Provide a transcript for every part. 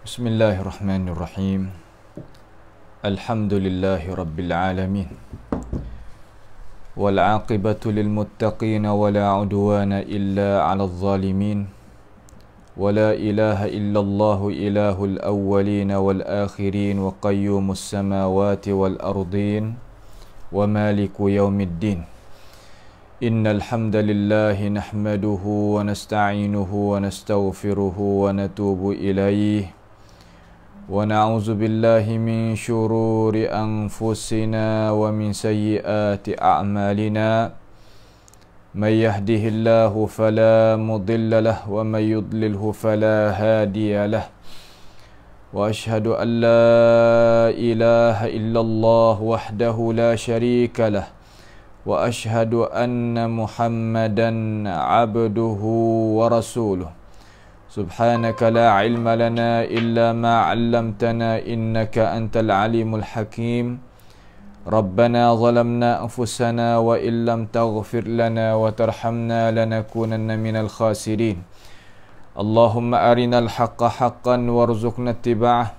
Bismillahirrahmanirrahim. Alhamdulillahi rabbil alamin. Wal 'aqibatu lil muttaqin wa la 'udwana illa 'alal zalimin. Wa la ilaha illallah ilahul awwalin wal akhirin wa qayyumus samawati wal ardin wa maliku yaumiddin. Innal hamdalillahi nahmaduhu wa nasta'inuhu wa nastaghfiruhu wa natubu ilaihi wa na'udzu billahi min syururi anfusina wa min sayyiati a'malina. May yahdihillahu fala mudilla lahu wa may yudlilhu fala hadiya lahu. Wa ashhadu an la ilaha illallah wahdahu la syarika lahu. Wa ashhadu anna Muhammadan abduhu wa rasuluh. Subhanaka la ilma lana illa ma 'allamtana innaka antal alimul hakim. Rabbana zalamna anfusana wa illam taghfir lana wa tarhamna lanakunanna minal khasirin. Allahumma arinal haqqa haqqan warzuqna ittiba'ah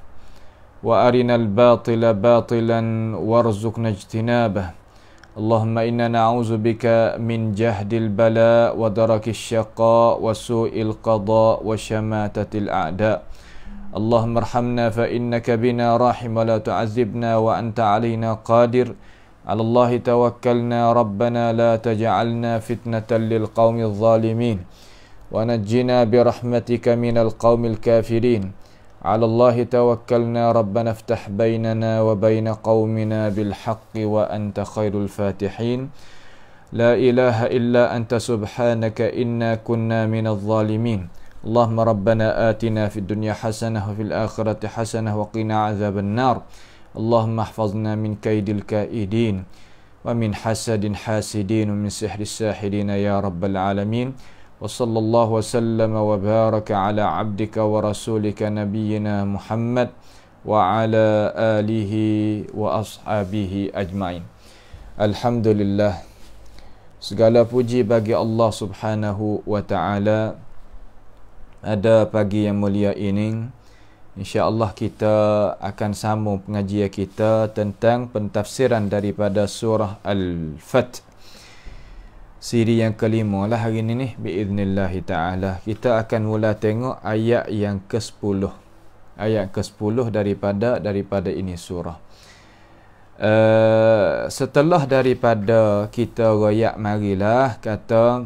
wa arinal batila batilan warzuqna ijtinabah. Allahumma inna na'udzubika min jahdil bala wa darakis syaqa wa su'il qada wa syamatatil a'da. Allahumma arhamna fa innaka bina rahim wa la tu'adzibna wa anta alaina qadir. 'Ala Allahi tawakkalna rabbana la taj'alna fitnatan lil qaumidh zalimin wa najjina bi rahmatika minal qaumil kafirin. 'Ala Allahi tawakkalna rabbana iftah bainana wa baina qaumina bil haqqi wa anta khairul fatihin. La ilaha illa anta subhanaka inna kunna minadh zalimin. Allahumma rabbana atina fid dunya hasanah wa fil akhirati hasanah wa qina adzaban nar. Allahumma ihfazna min kaidil kaidin wa min hasadin hasidin wa min sihris sahidin ya rabbal alamin. Wa sallallahu wa sallama wa baraka ala abdika wa rasulika nabiyyina Muhammad wa ala alihi wa ashabihi ajma'in. Alhamdulillah, segala puji bagi Allah Subhanahu wa ta'ala. Ada pagi yang mulia ini, insya-Allah kita akan sambung pengajian kita tentang pentafsiran daripada surah Al-Fath. Siri yang kelima lah hari ini nih, biiznillah ta'ala. Kita akan mula tengok ayat yang ke-10. Ayat ke-10 daripada ini surah. Setelah daripada kita royak marilah kata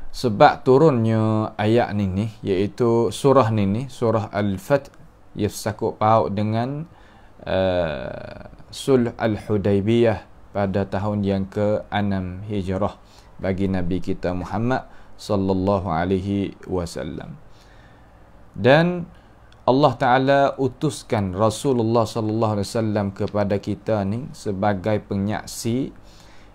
sebab turunnya ayat ni iaitu surah ni surah Al-Fath, ia sakut paut dengan Sulh Al-Hudaybiyah pada tahun yang ke-6 Hijrah bagi Nabi kita Muhammad sallallahu alaihi wasallam. Dan Allah Taala utuskan Rasulullah sallallahu alaihi wasallam kepada kita ni sebagai penyaksi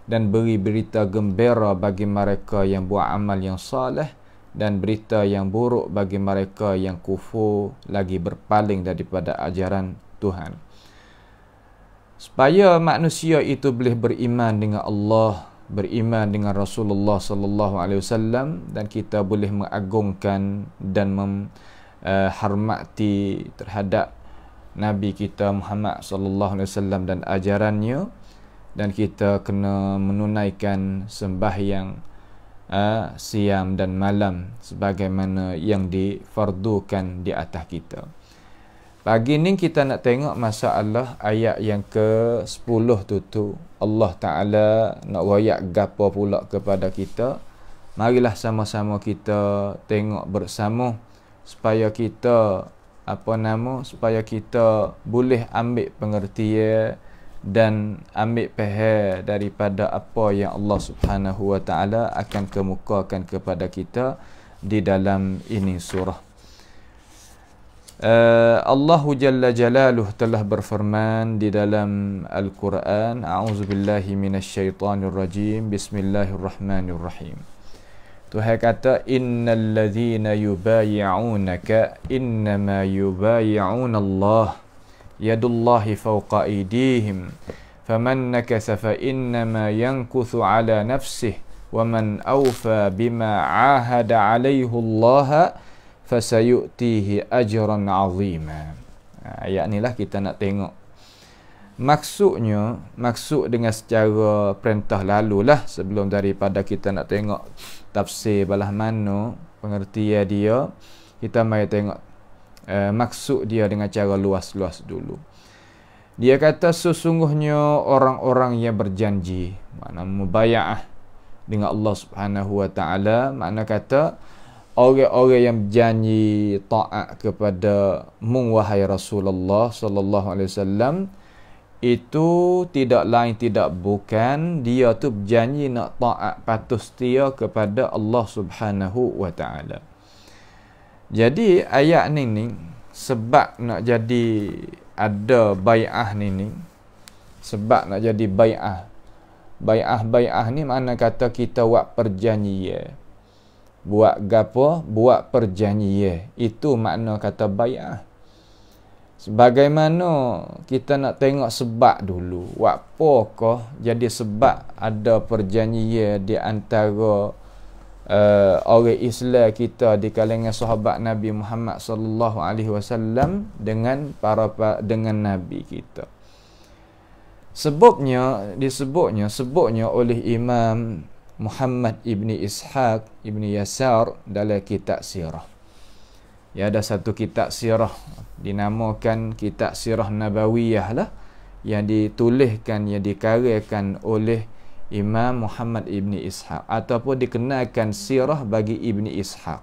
dan beri berita gembira bagi mereka yang buat amal yang saleh dan berita yang buruk bagi mereka yang kufur lagi berpaling daripada ajaran Tuhan. Supaya manusia itu boleh beriman dengan Allah, beriman dengan Rasulullah sallallahu alaihi wasallam, dan kita boleh mengagungkan dan menghormati terhadap Nabi kita Muhammad sallallahu alaihi wasallam dan ajarannya, dan kita kena menunaikan sembahyang siam dan malam sebagaimana yang difardukan di atas kita. Pagi ni kita nak tengok masalah ayat yang ke-10 tu Allah Ta'ala nak royak gapo pula kepada kita. Marilah sama-sama kita tengok bersama supaya kita supaya kita boleh ambil pengertian dan ambil faham daripada apa yang Allah Subhanahu wa Ta'ala akan kemukakan kepada kita di dalam ini surah. Allah Jalla Jalaluh telah berfirman di dalam Al-Quran, A'udzubillahi minasyaitanir rajim, Bismillahirrahmanirrahim. Tuhan kata, Innal ladzina yubayi'unaka innama yubayi'una Allah, yadullahi fawqa aydihim, faman nakasa fa innama yankuthu ala nafsihi wa man awfa bima 'ahada 'alayhi Allah fasayutihi ajran 'azima. Ayat ni lah kita nak tengok. Maksud dengan secara perintah lalulah, sebelum daripada kita nak tengok tafsir balah mana pengertian dia, kita mari tengok maksud dia dengan cara luas-luas dulu. Dia kata sesungguhnya orang-orang yang berjanji, makna mubaya'ah dengan Allah Subhanahu wa taala, makna kata orang-orang yang berjanji taat kepada wahai Rasulullah sallallahu alaihi wasallam, itu tidak lain tidak bukan dia tu berjanji nak taat patuh setia kepada Allah Subhanahu wa taala. Jadi ayat ni sebab nak jadi ada bai'ah ni, sebab nak jadi bai'ah. Bai'ah ni makna kata kita buat perjanjian. Buat gapo? Buat perjanjian. Itu makna kata bai'ah. Sebagaimana kita nak tengok sebab dulu. Apakah jadi sebab ada perjanjian di antara orang Islam kita di kalangan sahabat Nabi Muhammad sallallahu alaihi wasallam dengan Nabi kita. Sebutnya oleh Imam Muhammad ibni Ishaq ibni Yasar dalam kitab sirah. Ya, ada satu kitab sirah dinamakan kitab sirah Nabawiyah lah, yang dituliskan, yang dikaryakan oleh Imam Muhammad ibni Ishaq, ataupun dikenalkan sirah bagi ibni Ishaq.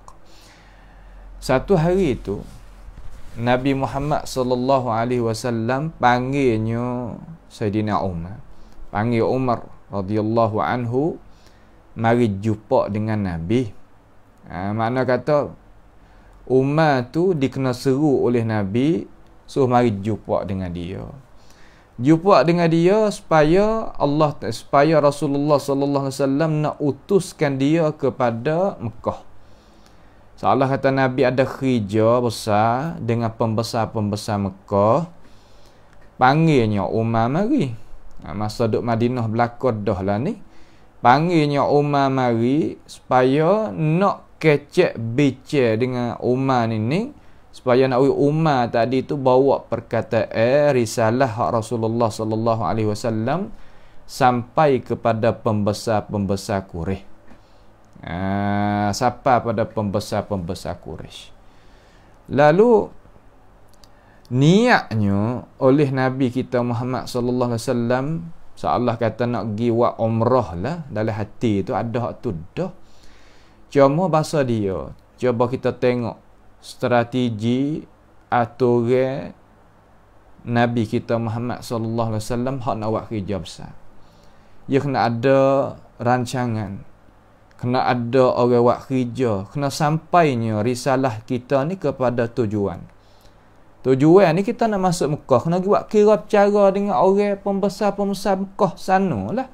Satu hari itu Nabi Muhammad sallallahu alaihi wasallam panggilnya Sayyidina Umar. Panggil Umar radhiyallahu anhu mari jumpa dengan Nabi. Makna kata Umar tu dikena seru oleh Nabi, suruh mari jumpa dengan dia. Jumpa dengan dia supaya Rasulullah sallallahu alaihi wasallam nak utuskan dia kepada Mekah. Seolah kata Nabi ada kerja besar dengan pembesar-pembesar Mekah. Panggilnya Umar mari. Masa duduk Madinah belakang dah lah ni. Panggilnya Umar mari supaya nak kecek bicara dengan Umar ni, supaya nak Umar tadi tu bawa perkataan risalah Rasulullah sallallahu alaihi wasallam sampai kepada pembesar-pembesar Quraisy. Sampai pada pembesar-pembesar Quraisy. Lalu niatnya oleh Nabi kita Muhammad sallallahu alaihi wasallam, seolah kata nak pergi buat umrah lah, dalam hati tu ada hak tu dah. Cuma bahasa dia, cuba kita tengok strategi aturan Nabi kita Muhammad sallallahu alaihi wasallam hak nak buat kerja besar. Dia kena ada rancangan, kena ada orang buat kerja, kena sampainya risalah kita ni kepada tujuan. Tujuan ni kita nak masuk Mekah, kena buat kira bercara dengan orang pembesar-pembesar Mekah sana lah.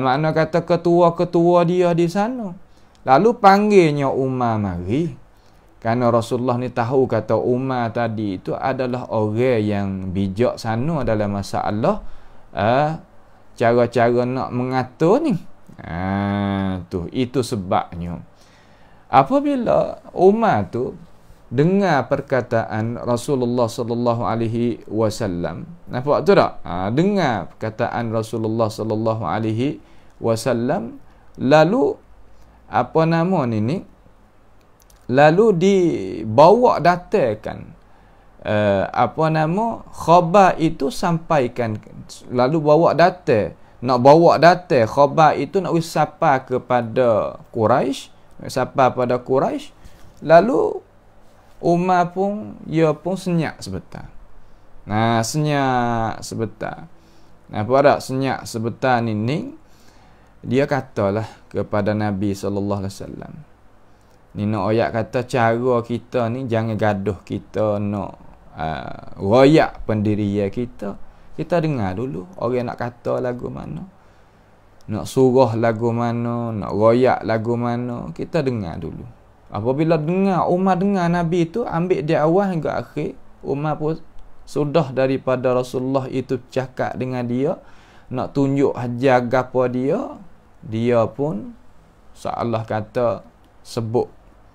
Makna kata ketua-ketua dia di sana. Lalu panggilnya Umar mari. Kerana Rasulullah ni tahu kata Umar tadi itu adalah orang yang bijaksana dalam masalah cara-cara nak mengatur ni. Itu sebabnya. Apabila Umar tu dengar perkataan Rasulullah sallallahu alaihi wasallam, nampak tu tak? Dengar perkataan Rasulullah sallallahu alaihi wasallam, lalu apa nama ni? Lalu dibawa datangkan khabar itu sampaikan, lalu nak bawa datang khabar itu nak sapa kepada Quraisy, lalu Umar pun senyap sebentar. Senyap sebentar. Pada senyap sebentar ni dia katalah kepada Nabi sallallahu alaihi wasallam, ni nak ayat kata cara kita ni jangan gaduh, kita nak royak pendirian kita. Kita dengar dulu orang nak kata lagu mana, nak surah lagu mana, nak royak lagu mana, kita dengar dulu. Apabila Umar dengar Nabi itu ambil dia awal hingga akhir, Umar pun sudah daripada Rasulullah itu cakap dengan dia, nak tunjuk hajar gapo dia pun seolah kata sebut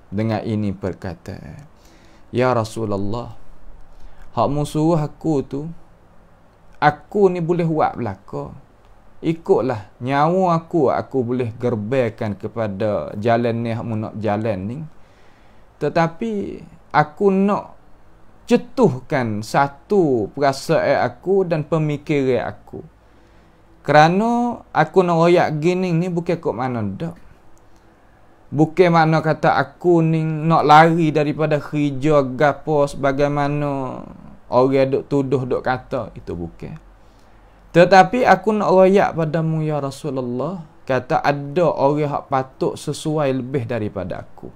Dengan ini berkata, ya Rasulullah, hak mu suruh aku tu, aku ni boleh buat belaka. Ikutlah nyawa aku boleh gerbaikan kepada jalan ni, hak mu nak jalan ni. Tetapi aku nak cetuhkan satu perasaan aku dan pemikiran aku. Kerana aku nak royak gini ni bukan kok mana dak. Bukan makna kata aku ni nak lari daripada kerja gapo sebagaimana orang duk tuduh duk kata, itu bukan. Tetapi aku nak royak padamu ya Rasulullah, kata ada orang hak patut sesuai lebih daripada aku.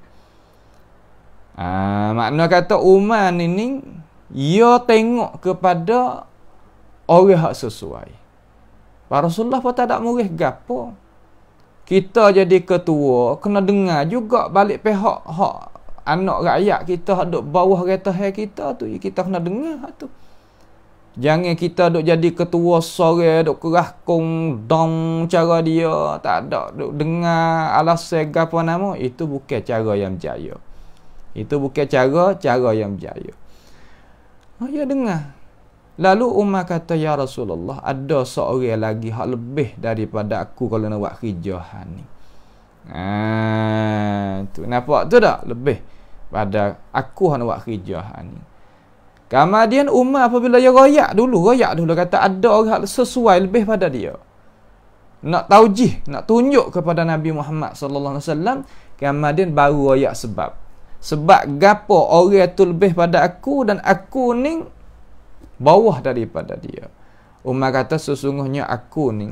Makna kata Umar ni ia tengok kepada orang hak sesuai. Rasulullah pun tak ada murih gapo. Kita jadi ketua kena dengar juga balik pihak hak anak rakyat kita hak duk bawah kereta kita tu, kita kena dengar tu. Jangan kita duk jadi ketua sore duk kerahkung dong cara dia, tak ada duk dengar alasan gapo nama, itu bukan cara yang berjaya. Itu bukan cara yang berjaya. Ya dengar. Lalu Umar kata, ya Rasulullah, ada seorang lagi hak lebih daripada aku kalau nak buat kerja ni. Tu nampak tu tak? Lebih pada aku hak nak buat kerja ni. Kemudian Umar apabila dia royak dulu kata ada orang sesuai lebih pada dia. Nak taujih, nak tunjuk kepada Nabi Muhammad sallallahu alaihi wasallam, kemudian baru royak sebab. Sebab gapo orang tu lebih pada aku dan aku ni bawah daripada dia. Umar kata sesungguhnya aku ni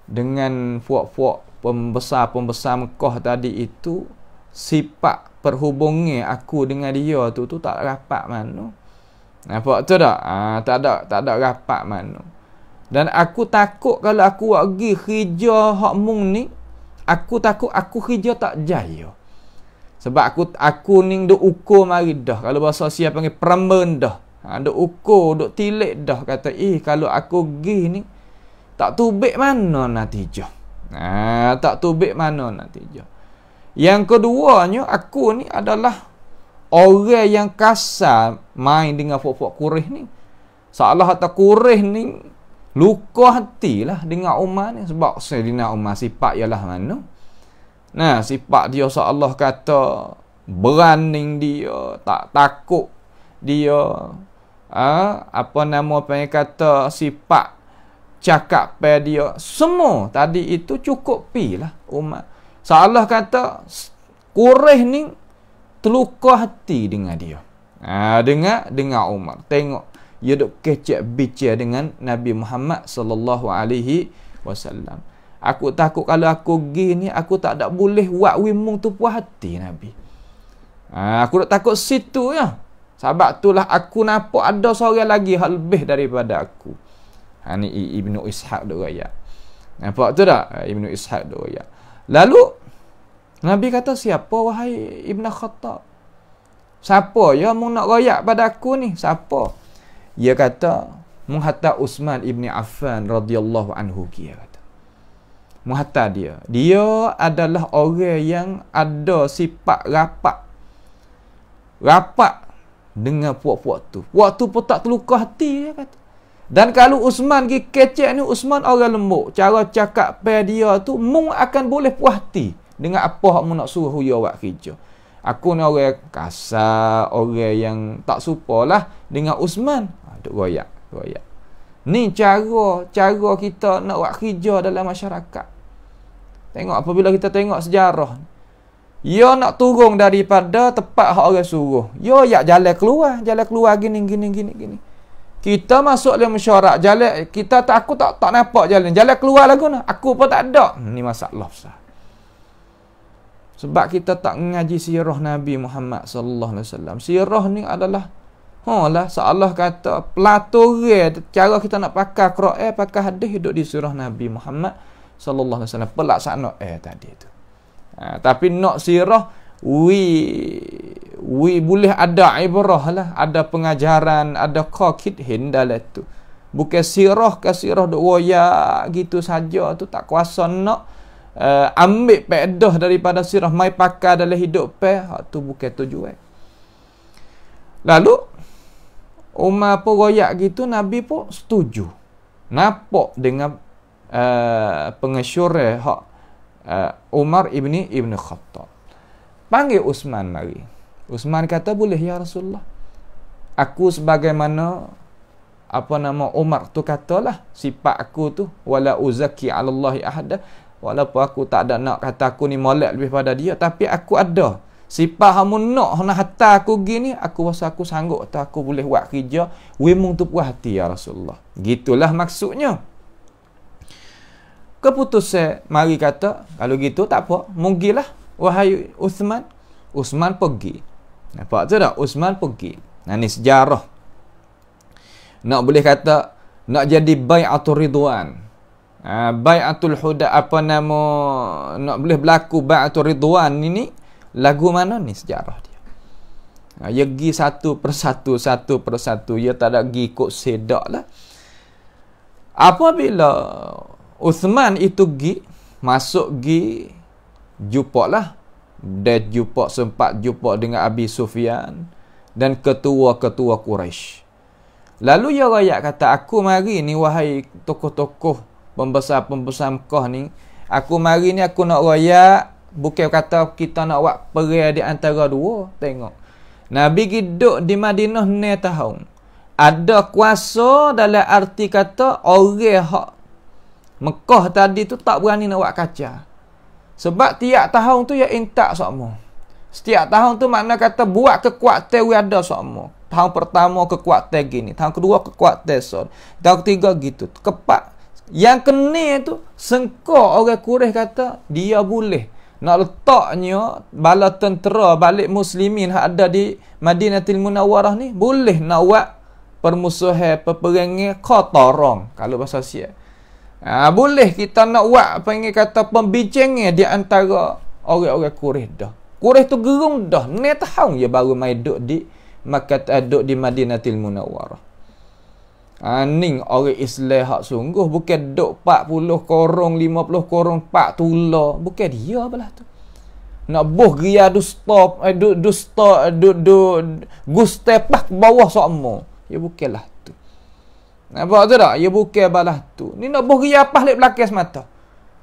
dengan puak-puak pembesar-pembesar Mekah tadi itu, sifat perhubungan aku dengan dia tu tak rapat mana. Nampak tu tak? Tak ada rapat mana. Dan aku takut kalau aku pergi kerja hak mung ni, aku takut aku kerja tak jaya. Sebab aku ni duk ukur mari dah. Kalau bahasa Sia panggil permen dah. Duk ukur, duk tilik dah. Kata, kalau aku pergi ni, tak tubik mana natijah. Tak tubik mana natijah. Yang keduanya, aku ni adalah orang yang kasar main dengan pokok kurih ni. Salah kata kurih ni, luka hatilah dengan Umar ni. Sebab Sayyidina Umar sifat ialah mana? Nah, sifat dia seolah kata berani dia, tak takut dia. Apa nama panggil kata sifat cakap pada dia. Semua tadi itu cukup pi lah Umar. Seolah kata Quraisy ni terluka hati dengan dia. Dengan Umar. Tengok dia duk kecek bicara dengan Nabi Muhammad sallallahu alaihi wasallam. Aku takut kalau aku pergi ni, aku tak ada boleh buat wimung tu puas hati Nabi. Aku tak takut situ ya. Sebab itulah aku nampak ada seorang lagi hal lebih daripada aku. Ni Ibnu Ishaq duk royak. Nampak tu tak? Ibnu Ishaq duk royak. Lalu Nabi kata, siapa wahai Ibn Khattab? Siapa ya mau nak royak pada aku ni? Siapa? Dia kata, menghatta Uthman ibn Affan radhiyallahu anhu dia kata. Menghatta dia. Dia adalah orang yang ada sifat rapat dengan puak-puak tu. Puak tu pun tak terluka hati dia kata. Dan kalau Uthman pergi kecek ni, Uthman orang lembut. Cara cakap pada dia tu mung akan boleh puas hati dengan apa hak mu nak suruh dia buat kerja. Aku ni orang kasar, orang yang tak supalah dengan Uthman. Duk royak. Ni cara kita nak buat kerja dalam masyarakat. Tengok apabila kita tengok sejarah. Ya nak turun daripada tempat hak orang suruh. Ya jalan keluar gini. Kita masuk dalam mesyuarat, jalan kita aku tak nampak jalan keluar lagu nah. Aku pun tak ada. Ni masalah besar. Sebab kita tak mengaji sirah Nabi Muhammad sallallahu alaihi wasallam. Sirah ni adalah seolah kata pelaturan cara kita nak pakai Quran, pakai hadis hidup di sirah Nabi Muhammad sallallahu alaihi wasallam, pelaksanaan tadi tu. Tapi nak sirah boleh ada ibrah lah, ada pengajaran, ada qaqid dalam tu. Bukan sirah ke sirah duk royak gitu saja tu, tak kuasa nak ambil faedah daripada sirah mai pakai dalam hidup hak tu bukan tujuan. Lalu Umar pun royak gitu, Nabi pun setuju. Nampak dengan pengesyurah hak Umar ibni Khattab. Panggil Uthman mari. Uthman kata, boleh ya Rasulullah. Aku sebagaimana Umar tu katalah, sifat aku tu wala uzaki 'ala Allahi ahada, walaupun aku tak ada nak kata aku ni molek lebih pada dia, tapi aku ada sifat hamun nak hatta aku gini, aku rasa aku sanggup tak aku boleh buat kerja wemung tu puas hati ya Rasulullah. Gitulah maksudnya. Keputusan mari kata, kalau gitu tak apa, munggilah wahai Uthman. Uthman pergi. Nampak tu tak? Uthman pergi. Nah ni sejarah. Nak boleh kata nak jadi bai'atul ridwan. Bai'atul huda nak boleh berlaku bai'atul ridwan ini lagu mana ni sejarah dia. Dia pergi satu persatu. Dia tak ada pergi ikut sedak lah. Apabila Uthman itu masuk jumpa lah. Dia sempat jumpa dengan Abi Sufyan dan ketua-ketua Quraisy. Lalu ia rakyat kata, aku mari ni wahai tokoh-tokoh pembesar-pembesar Mekah ni, aku mari ni aku nak rakyat, bukan kata kita nak buat perang di antara dua. Tengok, Nabi hidup di Madinah 9 tahun. Ada kuasa dalam arti kata orang hak Mekah tadi tu tak berani nak buat kacau. Sebab tiap tahun tu ya intak semua. Setiap tahun tu makna kata buat kekuatan ada semua. Tahun pertama kekuatan gini, tahun kedua kekuatan son, tahun ketiga gitu. Kepak yang kena tu sengkok orang Quraisy kata dia boleh nak letaknya bala tentera balik muslimin yang ada di Madinatul Munawwarah ni, boleh nak buat permusuhan peperangan kotorong kalau bahasa Sia. Boleh kita nak buat panggil kata pembincangan di antara orang-orang Quraisy dah. Quraisy tu gerung dah 9 tahun je baru mai duduk di Makkah, duduk di Madinatul Munawwarah. Ning orang Islam hak sungguh bukan duduk 40 korong 50 korong 4 tulah, bukan dia belah tu. Nak boh geria dusta gustepah bawah semua. Ya bukanlah tu. Nampak tu tak? Ya bukan balah tu. Ni nak boh geria apa lek belakang semata.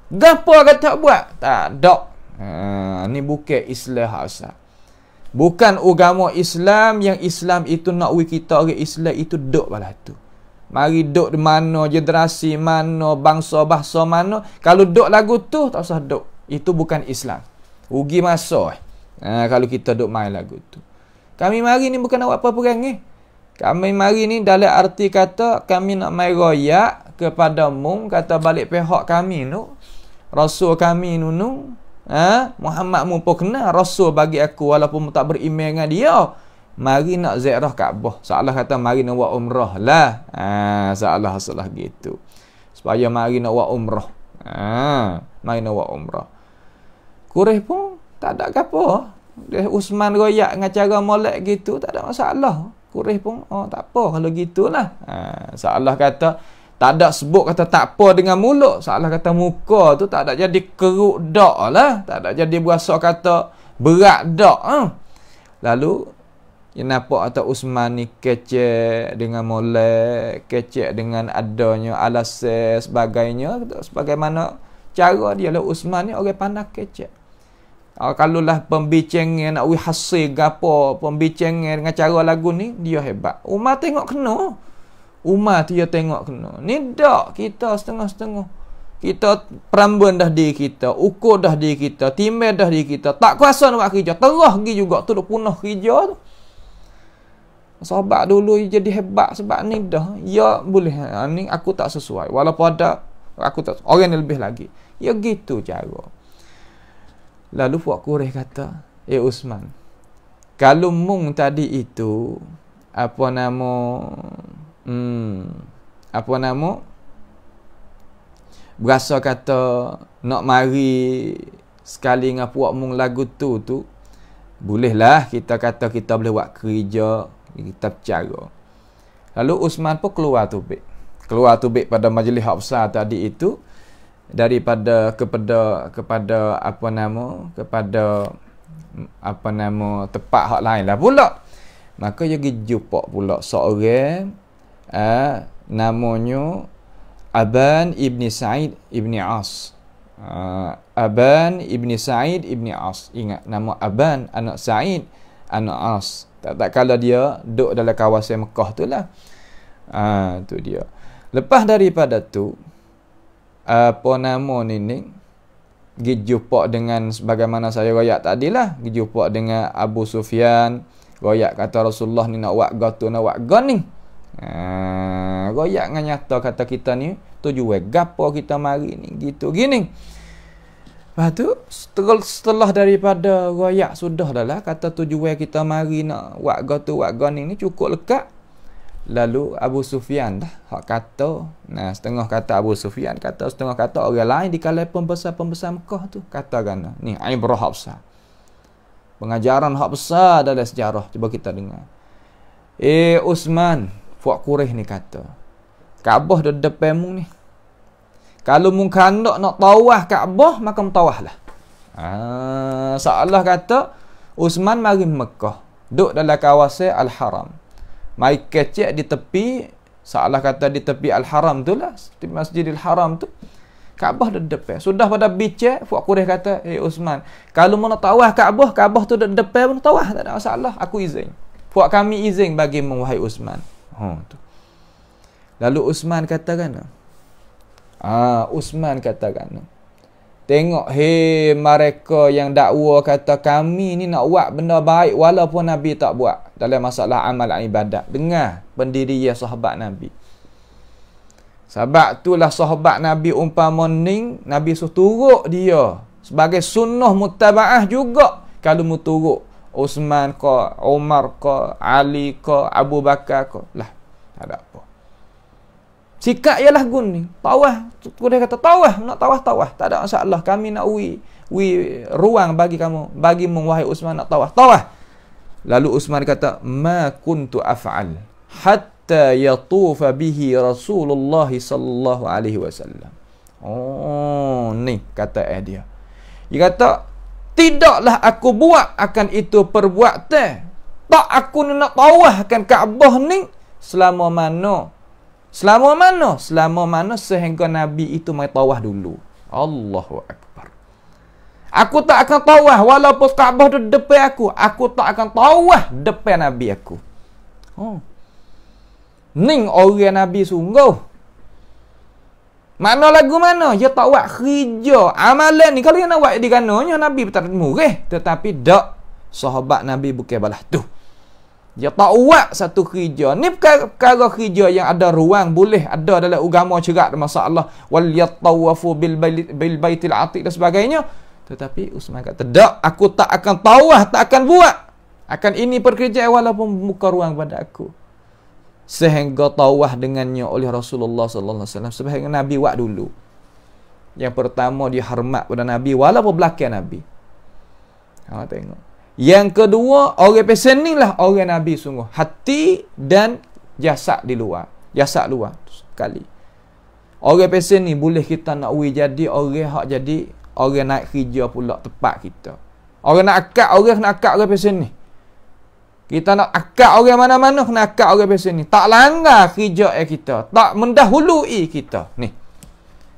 Gapo kata buat? Tak ada. Ni bukan Islam hak asal. Bukan agama Islam yang Islam itu nak kita orang Islam itu duk balah tu. Mari duk di mana, generasi mana, bangsa bahasa mana, kalau duk lagu tu tak usah duk. Itu bukan Islam. Rugi masa. Kalau kita duk main lagu tu. Kami mari ni bukan nak buat apa perangai. Kami mari ni dalam arti kata kami nak mai royak kepada mung, kata balik pihak kami tu, Rasul kami nu Muhammad mu pun kenal Rasul bagi aku walaupun tak beriman dengan dia. Mari nak ziarah Kaabah. Salah kata mari nak buat umrah lah. Salah gitu. Supaya mari nak buat umrah. Mari nak buat umrah. Quraisy pun tak ada apa. Dia Uthman royak dengan cara molek gitu, tak ada masalah. Quraisy pun tak apa kalau gitulah. Salah kata tak ada sebut kata tak apa dengan mulut. Salah kata muka tu tak ada jadi keruk dak lah. Tak ada jadi berasa kata berat dak. Lalu yang nampak kata Uthman ni kecek dengan molek, kecek dengan adanya alasan sebagainya. Sebagaimana cara dia lah Uthman ni orang pandai kecek. Kalau lah pembicangan nak hasil gapo, pembicangan dengan cara lagu ni dia hebat. Umar tengok kena. Umar tu dia tengok kena. Ni dak kita setengah-setengah. Kita perambun dah diri kita, ukur dah diri kita, timbang dah diri kita. Tak kuasa nak buat kerja, terah pergi juga tu dah punah kerja tu. Sahabat dulu jadi hebat sebab ni dah. Ya boleh ni aku tak sesuai. Walaupun ada aku tak orang yang lebih lagi. Ya gitu cara. Lalu puak Quraisy kata, Uthman, kalau mung tadi itu apa nama berasa kata nak mari sekali dengan puak mung lagu tu bolehlah kita kata kita boleh buat kerja, kita bercara. Lalu Uthman pun keluar tubik pada majlis hak besar tadi itu. kepada tempat hak lain lah pula. Maka dia pergi jumpa pula seorang namanya Aban ibni Sa'id ibni As. Aban ibni Sa'id ibni As. Ingat nama Aban anak Sa'id anak As. Tak kala dia duduk dalam kawasan Mekah tu lah. Tu dia. Lepas daripada tu pergi jumpa dengan sebagaimana saya royak tadi lah, pergi jumpa dengan Abu Sufyan. Royak kata Rasulullah ni nak buat tu nak buat ni. Royak dengan nyata kata kita ni tujuan gapo kita mari ni gitu gini. Lepas tu setelah daripada royak sudah dah lah kata tujuan kita mari nak buat ni cukup lekat. Lalu Abu Sufyan dah hak kata, setengah kata Abu Sufyan kata, setengah kata orang lain di kalangan pembesar-pembesar Mekah tu katakan ni ibrah hak besar. Pengajaran hak besar dalam sejarah, cuba kita dengar. Uthman Fuad Quraisy ni kata, Kaabah di depanmu ni. Kalau mu kandak nak tawaf Kaabah, maka tawaf lah. Seolah kata Uthman mari Mekah, duduk dalam kawasan Al-Haram. Mai kecek di tepi, seolah kata di tepi Al-Haram tu lah, di Masjidil Haram tu. Kaabah di depan. Sudah pada bincang, Fuad Quraisy kata, Uthman, kalau mu nak tawaf Kaabah tu di depan pun tawaf, tak ada masalah, aku izin. Fuad kami izin bagi mu wahai Uthman. Tu. Lalu Uthman katakan, tengok mereka yang dakwa kata kami ni nak buat benda baik walaupun Nabi tak buat dalam masalah amal ibadat. Dengar pendirian sahabat Nabi. Sebab itulah sahabat Nabi umpama ning Nabi suruh turut dia sebagai sunnah muttabaah juga. Kalau mu turut Uthman ke, Umar ke, Ali ke, Abu Bakar ke, lah tak ada apa. Sikap ialah guni. Tawaf. Dia kata tawaf. Nak tawaf. Tak ada masalah. Kami nak ruang bagi kamu. Bagi wahai Uthman nak tawaf. Tawaf. Lalu Uthman kata, ma kuntu af'al hatta yatufa bihi Rasulullah sallallahu alaihi wasallam. Ni kata dia. Dia kata, tidaklah aku buat akan itu perbuatan. Tak aku nak tawaf akan Kaabah ni selama mana sehingga Nabi itu mai tawaf dulu. Allahu Akbar. Aku tak akan tawaf walaupun Kaabah tu depan aku. Aku tak akan tawaf depan Nabi aku. Ning orang Nabi sungguh. Mana lagu mana? Dia tak buat kerja. Amalan ni kalau dia nak buat di kanonnya Nabi tak murah. Tetapi tak. Sahabat Nabi bukan balas tu. Dia tak buat satu kerja. Ni perkara kerja yang ada ruang. Boleh ada dalam agama cerak masalah. Wal yattawafu bil baitil atiq dan sebagainya. Tetapi Uthman kata, tak. Aku tak akan tawaf. Tak akan buat. Akan ini pekerjaan walaupun buka ruang pada aku. Sehingga tawaf dengannya oleh Rasulullah sallallahu alaihi wasallam. Sehingga Nabi buat dulu. Yang pertama dia hormat pada Nabi walaupun belakang Nabi. Tengok. Yang kedua, orang pesen ni lah orang Nabi sungguh. Hati dan jasad di luar. Jasad luar. Sekali. Orang pesen ni boleh kita nak jadi orang hak jadi orang naik kerja pula tepat kita. Orang nak akad orang pesen ni. Kita nak akad orang mana-mana kena akad orang pesen ni. Tak langgar kerja kita. Tak mendahului kita. Ni.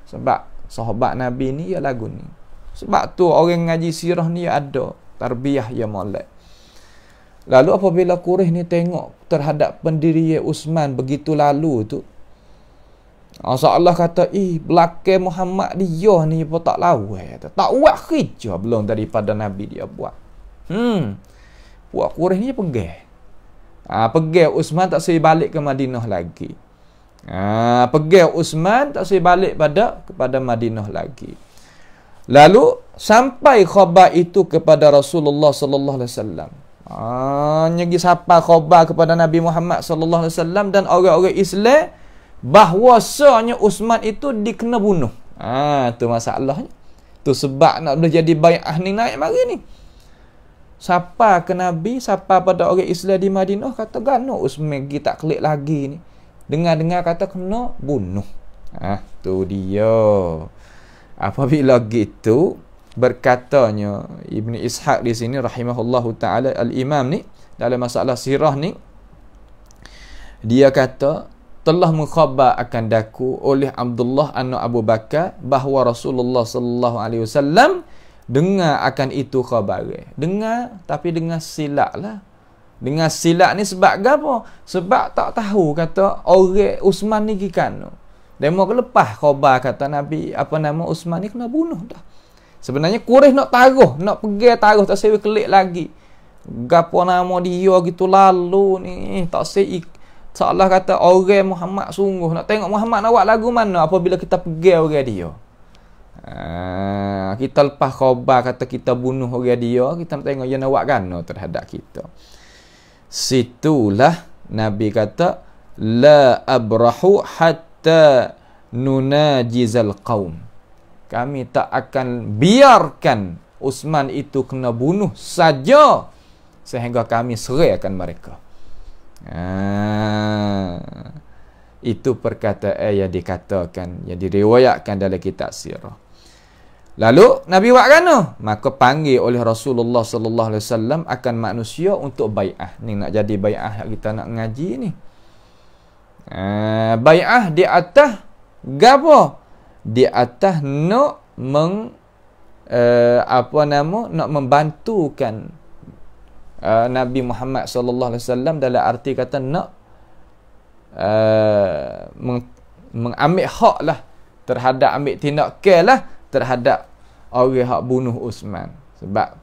Sebab sahabat Nabi ni ya lagu ni. Sebab tu orang ngaji sirah ni ada tarbiyah yang molek. Lalu apabila Quraisy ni tengok terhadap pendirian Uthman begitu lalu tu, Allah kata, belakang Muhammad dia ni pun tak lawan. Tak buat kerja belum daripada Nabi dia buat. Buat Quraisy ni pegang. Pegang Uthman tak saya balik ke Madinah lagi. Pegang Uthman tak saya balik kepada Madinah lagi. Lalu sampai khabar itu kepada Rasulullah sallallahu alaihi wasallam. Nyagi sampai khabar kepada Nabi Muhammad sallallahu alaihi wasallam dan orang-orang Islam bahwasanya Uthman itu dikena bunuh. Tu masalahnya. Tu sebab nak boleh jadi bai'ah ni naik mari ni. Siapa ke Nabi, siapa pada orang Islam di Madinah kata gano Uthman pergi tak klik lagi ni. Dengar-dengar kata kena bunuh. Tu dia. Apabila gitu, berkatanya Ibn Ishaq di sini rahimahullahu taala, al-Imam ni dalam masalah sirah ni, dia kata telah mengkhabar akan daku oleh Abdullah anak Abu Bakar bahawa Rasulullah sallallahu alaihi wasallam dengar akan itu khabar. Dengar tapi dengar silap lah. Dengar silap ni sebab apa? Sebab tak tahu kata orang Uthman ni kan. Demo lepas khabar kata Nabi apa nama Uthman ni kena bunuh dah. Sebenarnya Quraisy nak taruh, nak pergi taruh tak sewi kelik lagi. Gapo nama dia gitu lalu ni tak sei seolah kata orang Muhammad sungguh nak tengok Muhammad nak buat lagu mana apabila kita pergi orang dia. Kita lepas khabar kata kita bunuh orang dia, kita nak tengok dia nak buat gano terhadap kita. Situlah Nabi kata la abrahu hatta nunajizal qaum. Kami tak akan biarkan Uthman itu kena bunuh saja sehingga kami seraikan mereka. Itu perkataan yang dikatakan, yang diriwayatkan dalam kitab sirah. Lalu Nabi buat kan? Maka panggil oleh Rasulullah sallallahu alaihi wasallam akan manusia untuk bai'ah. Ni nak jadi bai'ah kita nak ngaji ni. Bai'ah di atas gapo? Di atas nak nak membantukan Nabi Muhammad sallallahu alaihi wasallam dalam arti kata nak mengambil hak lah terhadap ambil tindakan lah terhadap orang hak bunuh Uthman. Sebab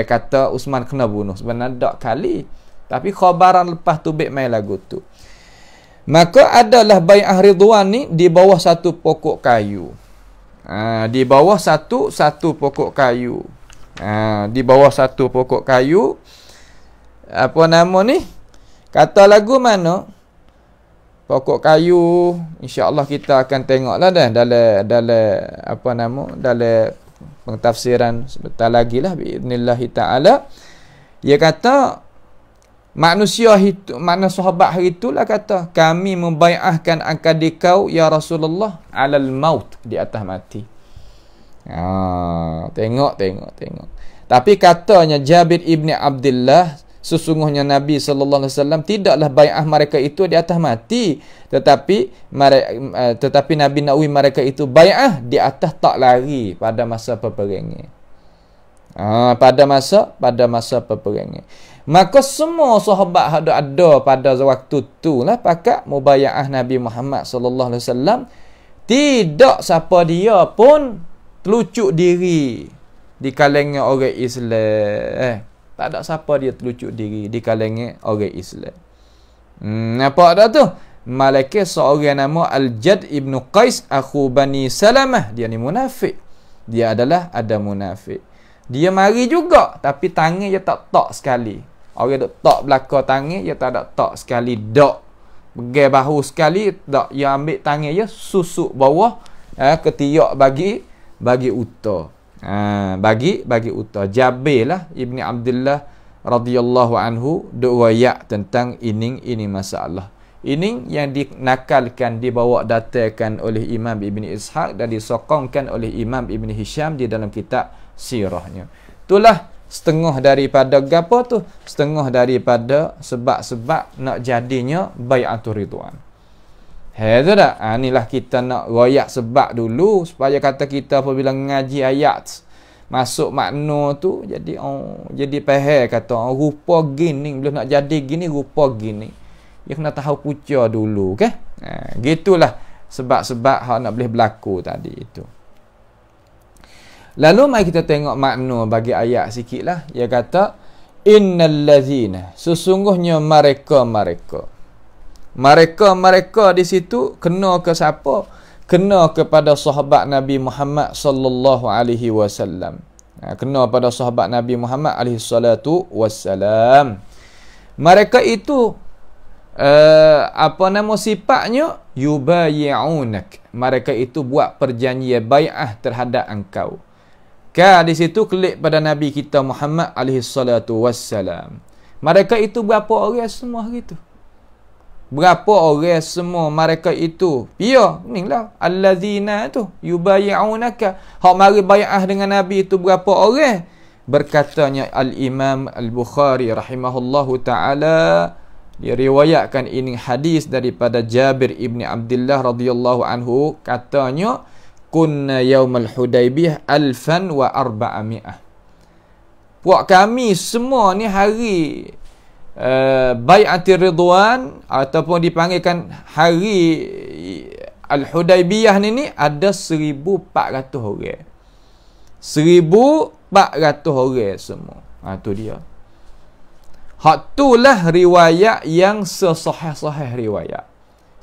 kata Uthman kena bunuh sebenarnya tak kali, tapi khabaran lepas tu baik main lagu tu. Maka adalah bai'ah Ridwan ni di bawah satu pokok kayu. Di bawah satu pokok kayu. Di bawah satu pokok kayu. Apa nama ni? Kata lagu mana? Pokok kayu. InsyaAllah kita akan tengoklah dah dalam apa nama? Dalam pentafsiran sebentar lagi lah biidznillah taala. Dia kata manusia itu, makna sahabat hari itulah kata kami membai'ahkan akan dikau ya Rasulullah alal maut, di atas mati. Tengok. Tapi katanya Jabir ibni Abdullah, sesungguhnya Nabi sallallahu alaihi wasallam tidaklah bai'ah mereka itu di atas mati, tetapi Nabi nakwi mereka itu bai'ah di atas tak lari pada masa peperangan. Pada masa peperangan. Maka semua sahabat ada pada waktu tu lah pakat mubai'ah Nabi Muhammad sallallahu alaihi wasallam. Tidak siapa dia pun telucuk diri di kalangan orang Islam. Tak ada siapa dia telucuk diri di kalangan orang Islam. Apa ada tu? Malaikat seorang nama Al-Jad ibn Qais akhu Bani Salamah. Dia ni munafik. Dia adalah ada munafik. Dia mari juga tapi tangan dia tak sekali. Orang duk tak belakang tangan, dia tak ada tak sekali dak. Pegang bahu sekali, dak. Dia ambil tangan dia, susuk bawah, ketiak bagi uta. Bagi uta. Jabir lah Ibni Abdullah radhiyallahu anhu duk wayak tentang ini masalah. Ini yang dinakalkan, dibawa datangkan oleh Imam Ibn Ishaq dan disokongkan oleh Imam Ibn Hisham di dalam kitab sirahnya. Itulah setengah daripada gapo tu? Setengah daripada sebab-sebab nak jadinya bai'atul Ridwan. Tu dah. Inilah kita nak royak sebab dulu supaya kata kita apabila ngaji ayat masuk makna tu jadi faham kata rupa gini bila nak jadi gini rupa gini. Dia kena tahu punca dulu ke? Gitulah sebab-sebab hak nak boleh berlaku tadi itu. Lalu mari kita tengok makna bagi ayat sikitlah. Dia kata innal ladzina, sesungguhnya mereka di situ kena ke siapa? Kena kepada sahabat Nabi Muhammad sallallahu alaihi wasallam. Kena pada sahabat Nabi Muhammad alaihi salatu wassalam. Mereka itu sifatnya yubayi'unak. Mereka itu buat perjanjian bai'ah terhadap engkau. Di situ klik pada Nabi kita Muhammad alaihi salatu wassalam. Mereka itu berapa orang semua gitu. Berapa orang semua mereka itu? Ya, inilah allazina tu yubayyi'unaka. Hak mari bai'ah dengan Nabi itu berapa orang? Berkatanya Al-Imam Al-Bukhari rahimahullahu taala, dia riwayatkan ini hadis daripada Jabir ibni Abdullah radhiyallahu anhu, katanya kunna yaumal Hudaybiyah 1400. Puak kami semua ni hari Bai'atir Ridwan ataupun dipanggilkan hari Al-Hudaybiyah ni ada 1400 orang. 1400 orang semua. Tu dia. Hak itulah riwayat yang sesahih-sahih riwayat.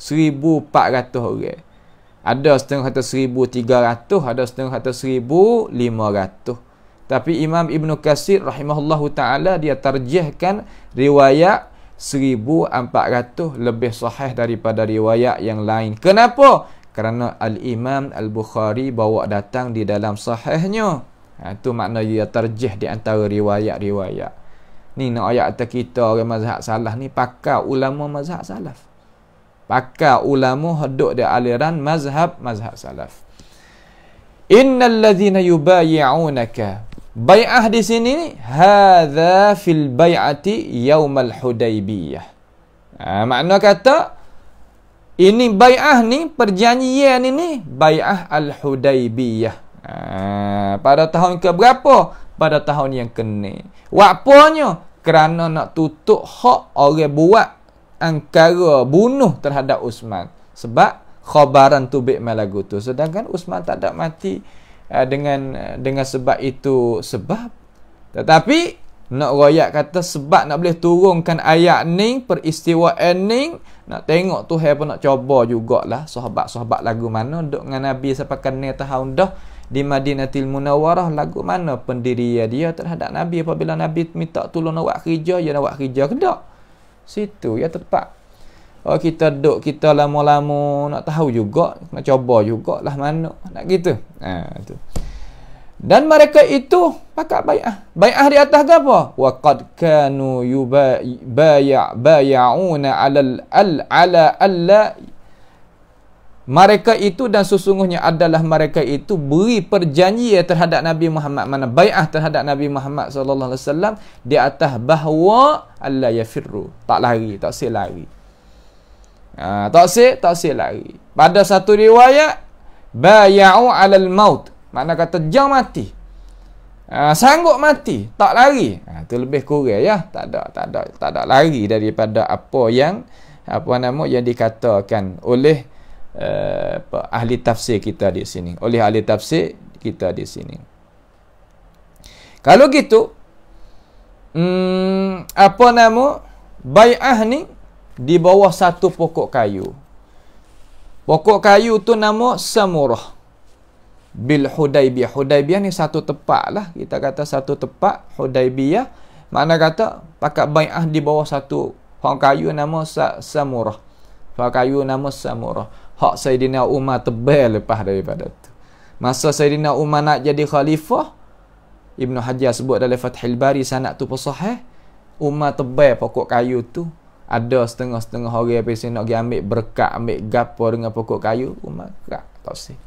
1400 orang. Ada setengah kata 1300, ada setengah kata 1500. Tapi Imam Ibn Katsir rahimahullahu ta'ala dia tarjihkan riwayat 1400 lebih sahih daripada riwayat yang lain. Kenapa? Kerana Al-Imam Al-Bukhari bawa datang di dalam sahihnya. Itu makna dia tarjih di antara riwayat-riwayat. Ni nak ayat atas kita orang mazhab salaf ni, pakar ulama mazhab salaf. Pakar ulama duduk di aliran mazhab salaf. Innal ladzina yubayyi'unaka. Bai'ah di sini ni hadza fil bai'ati yaumal Hudaybiyah. Makna kata ini bai'ah ni, perjanjian ini bai'ah Al-Hudaybiyah. Pada tahun ke berapa? Pada tahun yang ke-6. Wapanya kerana nak tutup hak orang buat angkara bunuh terhadap Uthman. Sebab khabaran tubik malagu tu, sedangkan Uthman tak ada mati dengan sebab itu sebab. Tetapi nak royak kata sebab nak boleh turunkan ayat ni, peristiwaan ni, nak tengok Tuhan pun nak cuba jugalah sahabat-sahabat lagu mana duduk dengan Nabi sampai kena tahun dah di Madinatul Munawwarah, lagu mana pendirian dia terhadap Nabi apabila Nabi minta tolong nak buat kerja, dia nak buat kerja ke tak? Situ ya tepat. Kita duduk, kita lama-lama nak tahu juga, nak cuba jugalah mana nak gitu. Tu. Dan mereka itu pakat bai'ah. Bai'ah di atas apa? Wa qad kanu yubayyi'una 'ala alla. Mereka itu dan sesungguhnya adalah mereka itu beri perjanjian terhadap Nabi Muhammad, mana bai'ah terhadap Nabi Muhammad sallallahu alaihi wasallam di atas bahawa alla yafirru, tak lari, tak lari. Tak lari. Pada satu riwayat bay'u 'alal maut, makna kata jam mati. Sanggup mati, tak lari. Itu lebih kurang ya, tak ada lari daripada apa yang yang dikatakan oleh ahli tafsir kita di sini. Kalau gitu bai'ah ni di bawah satu pokok kayu. Pokok kayu tu nama Samurah bil Hudaybiyah. Hudaybiyah ni satu tempat lah. Kita kata satu tempat Hudaybiyah. Makna kata pakat bai'ah di bawah satu pohon kayu nama Samurah. Pohon kayu nama Samurah. Hak Sayyidina Umar tebal lepas daripada tu. Masa Sayyidina Umar nak jadi khalifah, Ibn Hajar sebut dalam Fathul Bari sanad tu sahih, Umar tebal pokok kayu tu. Ada setengah-setengah orang pergi nak pergi ambil berkat, ambil gapo dengan pokok kayu, Umar kerak tak sih.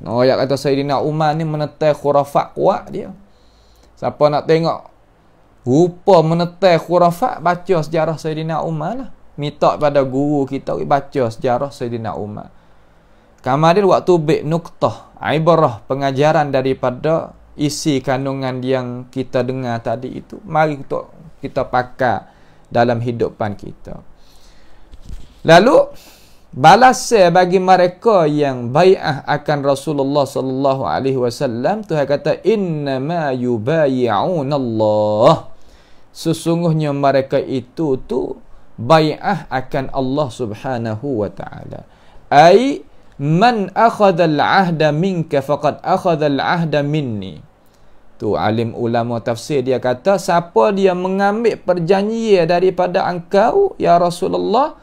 Nah, ayat kata Sayyidina Umar ni menetai khurafat kuat dia. Siapa nak tengok rupa menetai khurafat, baca sejarah Sayyidina Umar lah. Minta pada guru kita baca sejarah Sayyidina Umar. Kemudian waktu bik nuktah, ibarah, pengajaran daripada isi kandungan yang kita dengar tadi itu, mari kita pakai dalam hidupan kita. Lalu balasan bagi mereka yang bai'ah akan Rasulullah sallallahu alaihi wasallam, Tuhan kata innama yubayyi'una Allah. Sesungguhnya mereka itu tu bai'ah akan Allah Subhanahu wa taala. Ai man akhadha al-'ahda minka faqad akhadha al-'ahda minni. Tu alim ulama tafsir dia kata, siapa dia mengambil perjanjian daripada engkau ya Rasulullah,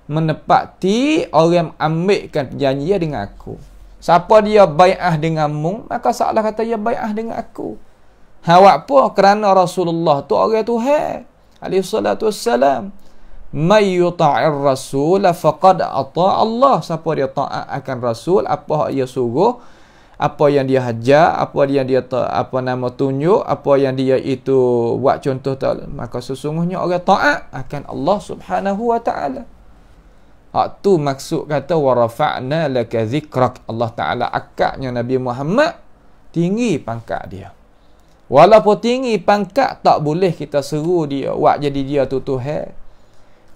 menepati orang ambilkan perjanjian dengan aku. Siapa dia bai'ah denganmu, maka seolah kata dia bai'ah dengan aku. Awak apa? Kerana Rasulullah tu orang Tuhan alaihi salatu wassalam. may yuta'ir rasul faqad ata Allah. Siapa dia taat akan rasul, apa dia suruh, apa yang dia hajar, apa yang dia tunjuk, apa yang dia itu buat contoh tak, maka sesungguhnya orang taat akan Allah Subhanahu wa taala. Hak tu maksud kata wa rafa'na laka dzikrak. Allah Taala akaknya Nabi Muhammad tinggi pangkat dia. Walaupun tinggi pangkat, tak boleh kita seru dia buat jadi dia tu Tuhan.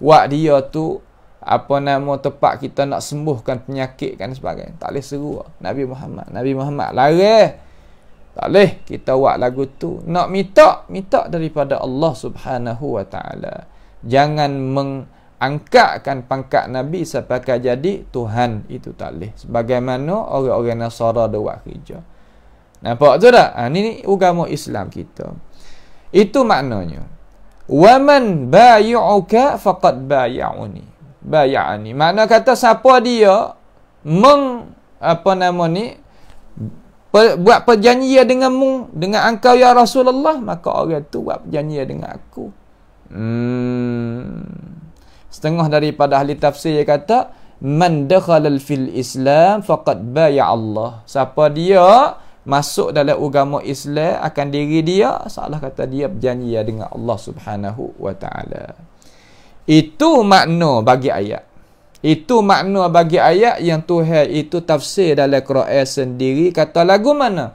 Buat dia tu tempat kita nak sembuhkan penyakit kan sebagainya. Tak boleh seru Nabi Muhammad. Nabi Muhammad larang. Tak boleh kita buat lagu tu. Nak minta daripada Allah Subhanahu wa taala. Jangan angkatkan pangkat Nabi sampai jadi Tuhan, itu tak boleh. Sebagaimana orang-orang Nasara dia buat kerja. Nampak tu tak? Ni agama Islam kita. Itu maknanya. Wa man bay'uka faqad bay'ani. Makna kata siapa dia buat perjanjian dengan engkau ya Rasulullah, maka orang tu buat perjanjian dengan aku. Setengah daripada ahli tafsir kata man dakhala fil Islam faqad bay'a Allah. Siapa dia masuk dalam agama Islam akan diri dia, salah kata dia berjanji dengan Allah Subhanahu wa taala. Itu makna bagi ayat. Itu makna bagi ayat yang Tuhan itu tafsir dalam Quran sendiri. Kata lagu mana?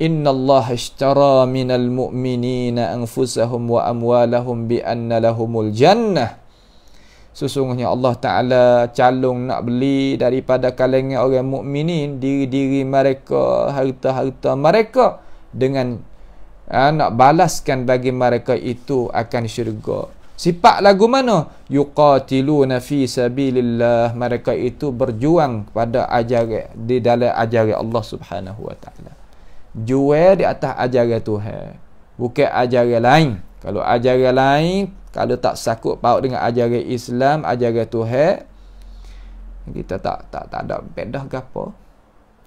Innallaha ishtara minal mu'minina anfusahum wa amwalahum bi anna lahumul jannah. Sesungguhnya Allah Ta'ala calon nak beli daripada kalangan orang mukminin diri-diri mereka, harta-harta mereka, dengan nak balaskan bagi mereka itu akan syurga. Sifat lagu mana? Yuqatiluna fi sabilillah. Mereka itu berjuang pada ajaran, di dalam ajaran Allah Subhanahu wa taala. Jual di atas ajaran Tuhan, bukan ajaran lain. Kalau ajaran lain, kalau tak sakut paut dengan ajaran Islam, ajaran Tuhan, kita tak ada pedah gapo.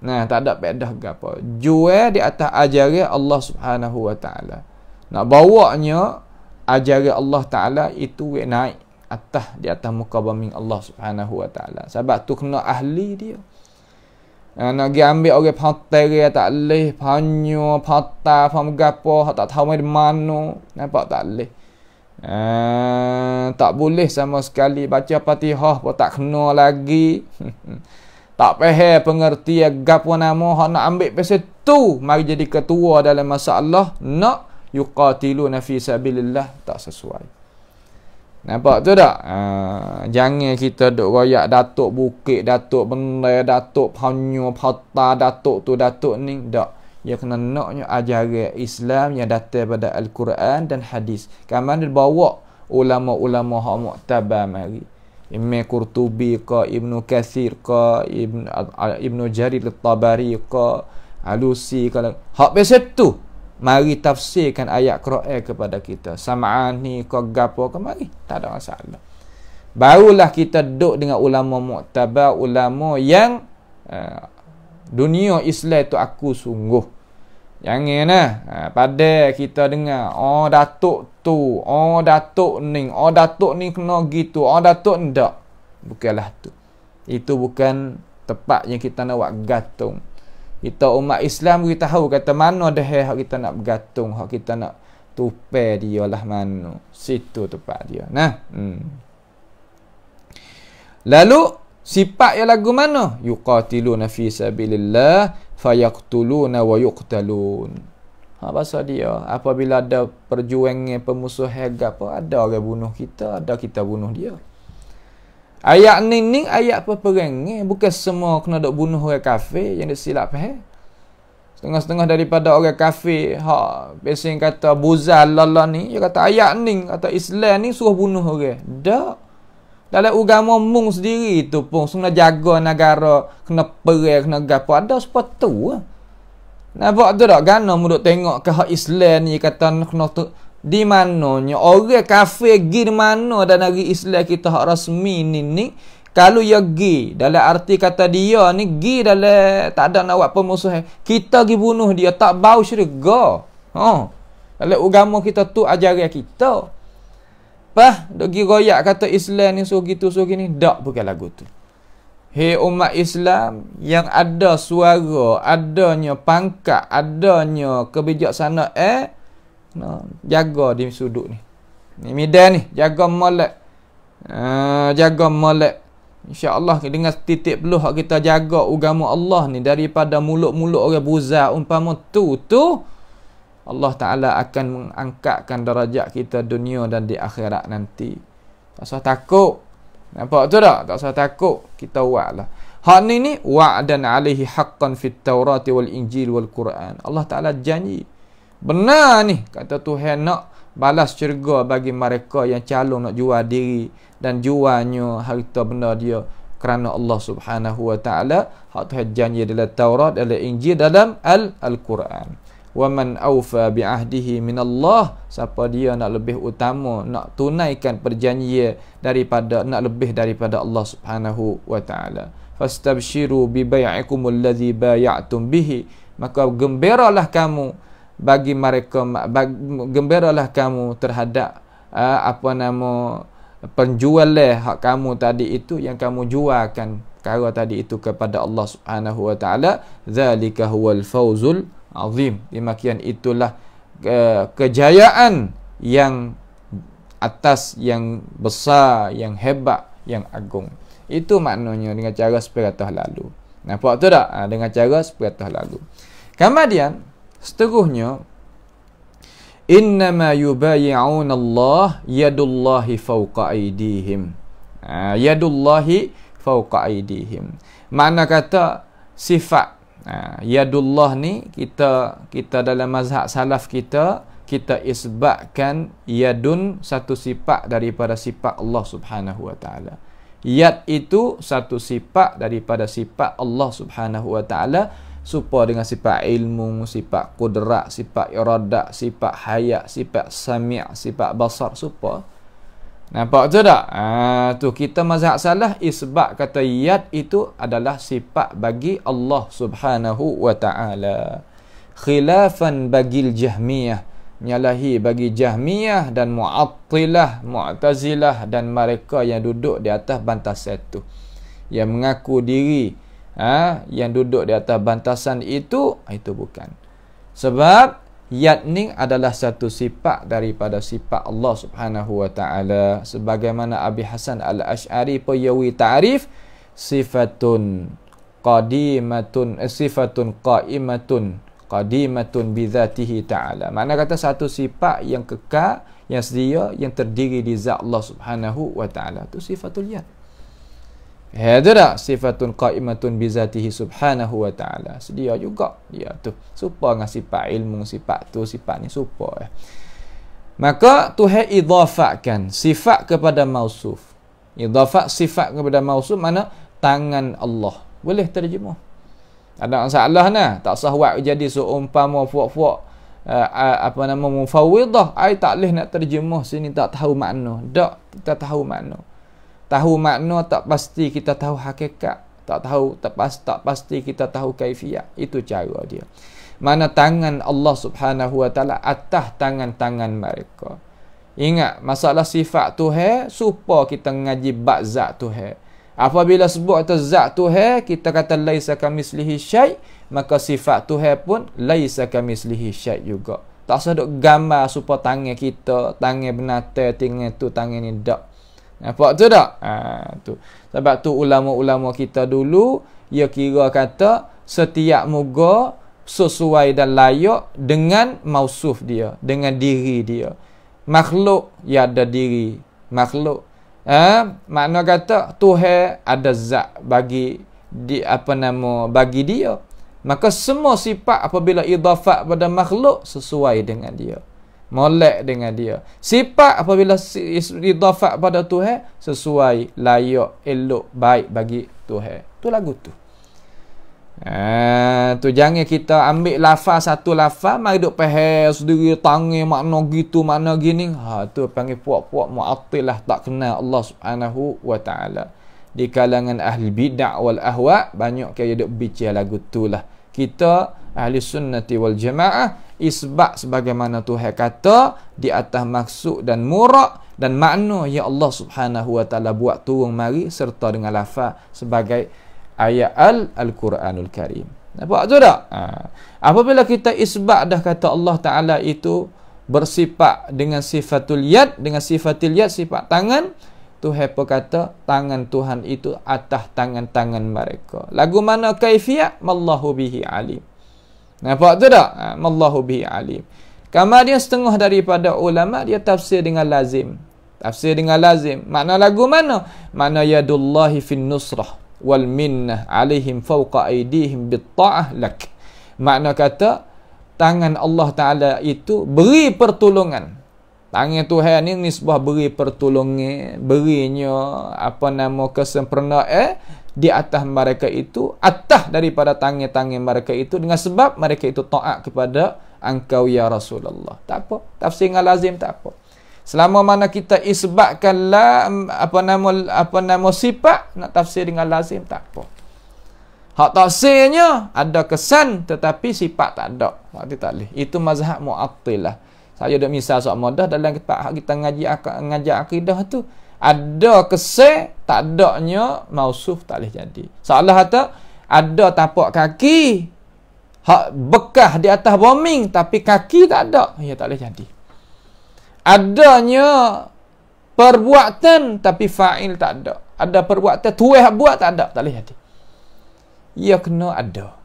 Nah, tak ada pedah gapo. Jual di atas ajaran Allah Subhanahu wa taala. Nak bawanya ajaran Allah Taala itu naik atas, di atas muka bumi Allah Subhanahu wa taala. Sebab tu kena ahli dia. Nak pergi ambil orang pantai tak leh, panyo, patah, faham gapo, tak tahu mai di mana. Nampak tak leh. Tak boleh sama sekali baca Fatihah pun tak kena lagi. Tak faham pengertian gapo nama hak nak ambil pasal tu mari jadi ketua dalam masalah nak yuqatiluna fi sabilillah, tak sesuai. Nampak tu tak? Jangan kita duk royak datuk bukit, datuk bendai, datuk panyo, patah, datuk tu, datuk ni. Tak. Dia kena naknya ajaran Islam yang datang pada Al-Quran dan hadis. Kaman dia bawa ulama-ulama hak muktabar mari. Imam Qurtubi ke, Ibnu Katsir ke, Ibnu Jarir At-Tabari ke, Alusi ke. Hak biasa tu. Mari tafsirkan ayat Quran kepada kita. Sam'ani ke gapo ke, mari. Tak ada masalah. Barulah kita duduk dengan ulama muktabar, ulama yang dunia Islam tu aku sungguh. Jangan pada kita dengar, oh datuk tu, oh datuk ni kena gitu, oh datuk ndak. Bukanlah tu. Itu bukan tepat yang kita nak buat gantung. Kita umat Islam kita tahu kata mana dah hak kita nak bergantung, hak kita nak tupai dia lah mana. Situ tempat dia. Lalu sifat yang lagu mana? Yuqatiluna fi sabilillah fayaqtuluna wa yuqtalun. Bahasa dia, apabila ada perjuangan pemusuhan apa, ada orang bunuh kita, ada kita bunuh dia. Ayat ni ayat peperangan, bukan semua kena dok bunuh orang kafir yang dia silap faham. Setengah-setengah daripada orang kafir hak pesing kata buzal lala ni, dia kata ayat ni kata Islam ni suruh bunuh orang. Dak. Dalam agama mung sendiri tu pun kena jaga negara, kena perang, kena gapo, ada seperti tu. Nampak tu tak? Gana muduk tengok ke hak Islam ni kata kena tu di mananya orang kafir gi di mana dan negeri Islam kita hak rasmi ni kalau ya gi dalam arti kata dia ni gi dalam tak ada nak buat pemusuhan, kita gi bunuh dia tak bau syurga. Dalam agama kita tu ajaran kita. Pah, dok gi royak kata Islam ni so gitu so gini, dak bukan lagu tu. Hei umat Islam yang ada suara, adanya pangkat, adanya kebijaksanaan, jaga di sudut ni. Ni medan ni, jaga molek. Jaga molek. InsyaAllah dengan titik peluh kita jaga agama Allah ni daripada mulut-mulut orang buzar umpama tu Allah Ta'ala akan mengangkatkan darajat kita dunia dan di akhirat nanti. Tak usah takut. Nampak tu tak? Tak usah takut. Kita buatlah. Hak ni wa'dan alaihi haqqan fit Taurati wal Injil wal Quran. Allah Ta'ala janji. Benar ni. Kata Tuhan nak balas syurga bagi mereka yang calon nak jual diri dan jualnya harta benda dia kerana Allah Subhanahu wa Ta'ala. Hak Tuhan janji dalam Taurat, dalam Injil, dalam Al-Quran. Wa man awfa bi'ahdihi minallah, siapa dia nak lebih utama, nak tunaikan perjanjian daripada, nak lebih daripada Allah Subhanahu wa Ta'ala. Fastabshiru bi bai'ikum alladhi bay'atum bihi, maka gembiralah kamu bagi mereka, gembiralah kamu terhadap penjualan hak kamu tadi itu yang kamu jualkan perkara tadi itu kepada Allah Subhanahu wa Ta'ala. Zalika huwal fawzul azim. Demikian itulah kejayaan yang atas, yang besar, yang hebat, yang agung. Itu maknanya dengan cara seperti lalu. Nampak tu tak? Dengan cara seperti lalu. Kemudian seterusnya, innama yubayi'una Allah yadullahi fawqa aydihim. Yadullahi fawqa aydihim. Makna kata sifat yadullah ni kita dalam mazhab salaf kita isbatkan yadun satu sifat daripada sifat Allah Subhanahu wa Ta'ala. Yad itu satu sifat daripada sifat Allah Subhanahu wa Ta'ala, serupa dengan sifat ilmu, sifat qudrat, sifat iradat, sifat hayat, sifat sami', sifat basar, serupa. Nampak tu tak? Tu kita mazhab salah isbat kata yad itu adalah sifat bagi Allah Subhanahu wa Ta'ala. Khilafan bagil Jahmiyah, menyalahi bagi Jahmiyah dan Mu'attilah, Mu'tazilah dan mereka yang duduk di atas bantasan itu, yang mengaku diri yang duduk di atas bantasan itu bukan. Sebab yad ni adalah satu sifat daripada sifat Allah Subhanahu wa Ta'ala. Sebagaimana Abi Hasan Al-Ash'ari peryawi ta'rif, sifatun qadimatun, sifatun qadimatun bizatihi ta'ala. Makna kata satu sifat yang kekal, yang sedia, yang terdiri di zat Allah Subhanahu wa Ta'ala. Itu sifatul yad. Hadra sifatun qaimatun bizatihi subhanahu wa ta'ala. Sedia juga dia tu. Serupa dengan sifat ilmu, sifat tu, sifat ni serupa. Maka Tuhan idhafahkan sifat kepada mausuf. Idhafah sifat kepada mausuf mana tangan Allah. Boleh terjemah. Ada masalah nah, tak sah buat jadi seumpama puak-puak mufawwidah. Ai tak leh nak terjemah sini tak tahu makna. Tak, kita tahu makna. Tahu makna tak pasti kita tahu hakikat. Tak pasti kita tahu kaifiat. Itu cara dia. Mana tangan Allah Subhanahu wa Ta'ala atas tangan-tangan mereka. Ingat masalah sifat Tuhan, supaya kita ngaji bab zat Tuhan. Apabila sebut atas zat Tuhan, kita kata laisa kamislihi syai', maka sifat Tuhan pun laisa kamislihi syai' juga. Tak usah duk gambar supaya tangan kita, tangan binatang, tangan tu, tangan ni dak. Nampak tu tak? Tu. Sebab tu ulama-ulama kita dulu, ia kira kata setiap muka sesuai dan layak dengan mausuf dia, dengan diri dia. Makhluk ya ada diri makhluk. Makna kata Tuhan ada zat bagi bagi dia. Maka semua sifat apabila idhafat pada makhluk sesuai dengan dia, molek dengan dia. Sifat apabila idhafat pada Tuhan sesuai, layak, elok, baik bagi Tuhan. Tu lagu tu. Tu jangan kita ambil lafaz satu lafaz mari duk faham sendiri tangi makna gitu makna gini. Tu panggil puak-puak mu'attilah, tak kenal Allah Subhanahu wa Ta'ala. Di kalangan ahli bid'ah wal ahwa banyak kaya duk bicara lagu tu lah. Kita ahli sunnati wal jamaah isbat sebagaimana Tuhan kata di atas maksud dan murad, Dan makna yang Allah Subhanahu wa taala buat turun mari serta dengan lafaz sebagai ayat Al-Quranul Karim. Nampak tu tak? Apabila kita isbat dah kata Allah Taala itu bersifat dengan sifatul yad, dengan sifatul yad sifat tangan, Tuhan berkata tangan Tuhan itu atas tangan-tangan mereka. Lagu mana kaifiat? Mallahu bihi alim. Nampak tu tak? Mallahu bihi alim. Kemudian setengah daripada ulama dia tafsir dengan lazim. Tafsir dengan lazim. Makna lagu mana? Makna yadullahi fin nusrah wal minnah alaihim fawqa aydihim bitta'ah lak. Makna kata tangan Allah Taala itu beri pertolongan. Tangan Tuhan ni nisbah beri pertolongan, berinya kesempurnaan di atas mereka itu, atas daripada tangan-tangan mereka itu, dengan sebab mereka itu taat kepada engkau ya Rasulullah. Tak apa, tafsir dengan lazim tak apa. Selama mana kita isbatkan sifat, nak tafsir dengan lazim tak apa. Hak tafsirnya ada kesan tetapi sifat tak ada. Waktu tak boleh. Itu mazhab Mu'attilah. Saya dah misal soal mudah dalam kita ngaji akidah tu, ada kesan tak adanya mausuf tak boleh jadi. Seolah kata ada tapak kaki hak bekas di atas bombing tapi kaki tak ada, ya tak boleh jadi. Adanya perbuatan tapi fa'il tak ada. Ada perbuatan tuah buat tak ada, tak boleh jadi. Ia kena ada.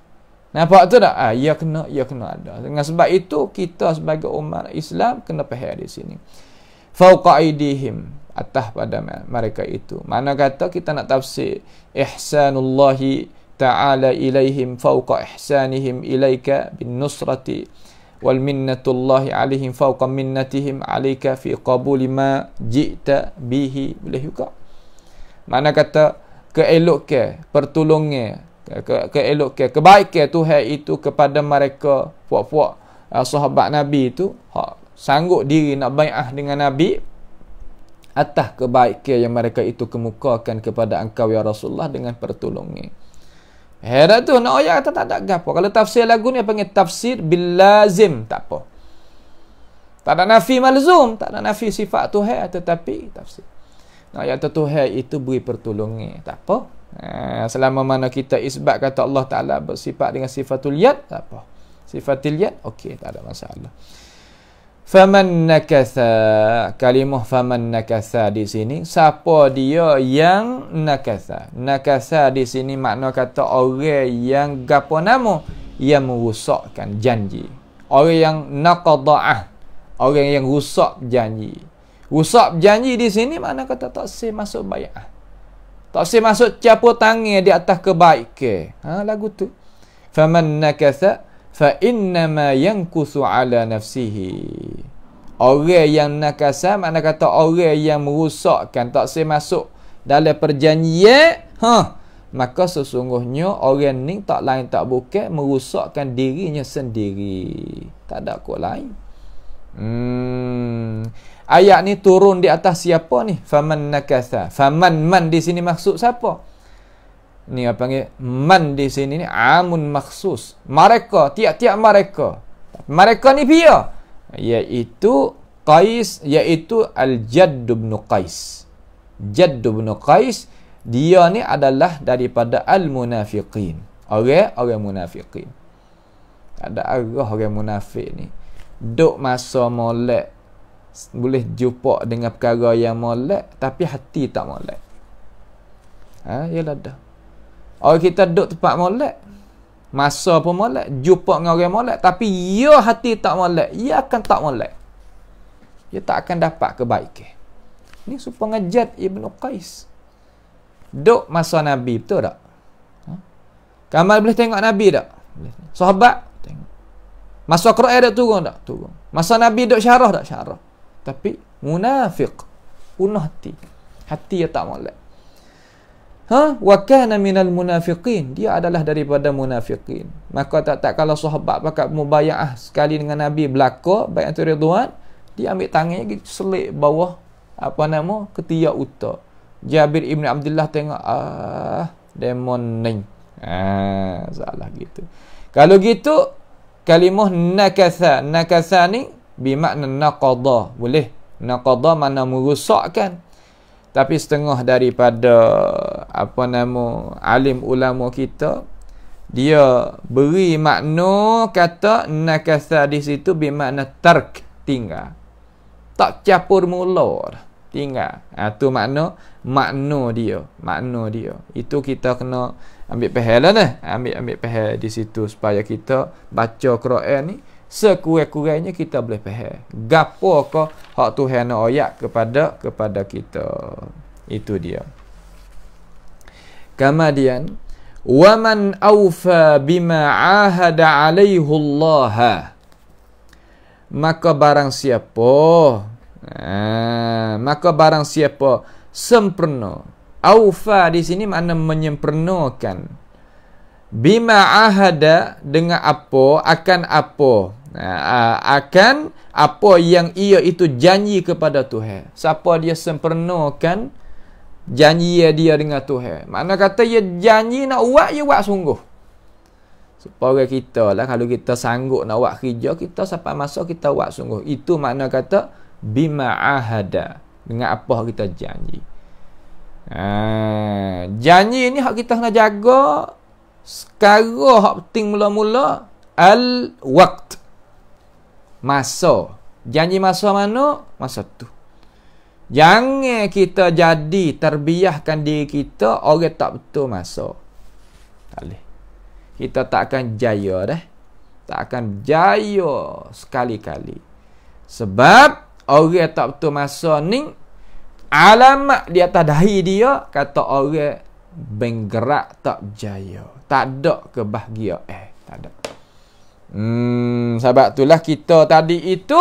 Nampak tu tak? Ia kena ada. Dengan sebab itu kita sebagai umat Islam kena faham di sini. Fauqa aidihim, atas pada mereka itu. Mana kata kita nak tafsir ihsanullahi ta'ala ilaihim fauqa ihsanihim ilaika bin nusrati wal minnatullahi alaihim fauqa minnatihim alaika fi qabuli ma ji'ta bihi. Boleh juga. Mana kata keelokkan, pertolongan, keelokkan, kebaikan Tuhan itu kepada mereka puak-puak sahabat Nabi itu, sanggup diri nak bai'ah dengan Nabi atas kebaikan yang mereka itu kemukakan kepada engkau ya Rasulullah dengan pertolongan. Herat tu nak ayat kata tak ada gapo. Kalau tafsir lagu ni panggil tafsir bil lazim, tak apa. Tak ada nafi malzum, tak ada nafi sifat Tuhan, tetapi tafsir. Nak ayat Tuhan itu beri pertolongan, tak apa. Selama mana kita isbat kata Allah Ta'ala bersifat dengan sifatul yad, tak apa. Sifatul yad, okey, tak ada masalah. Faman nakatha, kalimah faman nakatha di sini, siapa dia yang nakatha? Nakatha di sini makna kata orang yang gapo nama? Yang merusakkan janji. Orang yang naqada'ah, orang yang rusak janji. Rusak janji di sini makna kata tak sah masuk bai'ah. Tak sah masuk capur tangan di atas kebaikan. Lagu tu. Faman nakatha fa innama yankusu ala nafsihi. Orang yang nakasa makna kata orang yang merusakkan, tak sah masuk dalam perjanjian, maka sesungguhnya orang ni tak lain tak bukan merusakkan dirinya sendiri. Tak ada kau lain. Ayat ni turun di atas siapa ni? Faman nakasa. Faman, man di sini maksud siapa? Ni apa panggil man di sini ni amun maksus. Mereka, tiap-tiap mereka. Mereka ni pia, iaitu Qais, iaitu Al-Jadd bin Qais. Jadd bin Qais, dia ni adalah daripada al-munafiqin. Orang munafiqin. Ada arah orang munafik ni. Duk masa molek boleh jumpa dengan perkara yang molek tapi hati tak molek. Yalah dah. Orang kita duduk tempat molek, masa pun molek, jumpa dengan orang molek, tapi ia hati tak molek, ia akan tak molek. Ia tak akan dapat kebaikan. Ini supaya Jadd ibn Qais. Duk masa Nabi, betul tak? Kamal boleh tengok Nabi tak? Sahabat tengok. Masa Quran dak turun tak? Turun. Masa Nabi duk syarah tak? Syarah. Tapi munafiq, punah hati. Hati dia tak molek. Wa kana minal munafiqin, dia adalah daripada munafiqin. Maka tak kalau sahabat pakat mubayaah sekali dengan Nabi belaka bai'atul ridwan, dia ambil tangannya selik bawah ketiak uta. Jabir ibn Abdullah tengok, demon ning. Salah gitu. Kalau gitu kalimah nakatha, nakatha ni bermakna naqadha, boleh Naqadha mana merosakkan. Tapi setengah daripada alim ulama kita, dia beri makna kata nakasa di situ bermakna tark, tinggal. Tak capur mula, tinggal. Tu makna dia. Itu kita kena ambil faham lah dah. Ambil faham di situ supaya kita baca Quran ni sekurang-kurangnya kita boleh faham. Gapo ke hak Tuhan nak ayat kepada kita. Itu dia. Kemudian wa man awfa bima ahada alaihi Allah, maka barang siapa sempurna. Awfa di sini makna menyempurnakan. Bima ahada, dengan apa, akan apa, akan apa yang ia itu janji kepada Tuhan. Siapa dia sempurnakan janji dia dengan Tuhan. Makna kata dia janji nak buat, dia buat sungguh. Supaya kita lah, kalau kita sanggup nak buat kerja, kita sampai masa kita buat sungguh. Itu makna kata bima ahada, dengan apa kita janji. Janji ni hak kita kena jaga. Sekarang hak penting mula-mula al-waqt, masa. Janji masa mana? Masa tu. Jangan kita jadi terbiahkan diri kita orang tak betul masa. Tak boleh. Kita tak akan jaya dah. Tak akan jaya sekali-kali. Sebab orang tak betul masa ni, alamat di atas dahi dia, kata orang bergerak tak jaya. Tak ada kebahagiaan. Tak ada. Sebab itulah kita tadi itu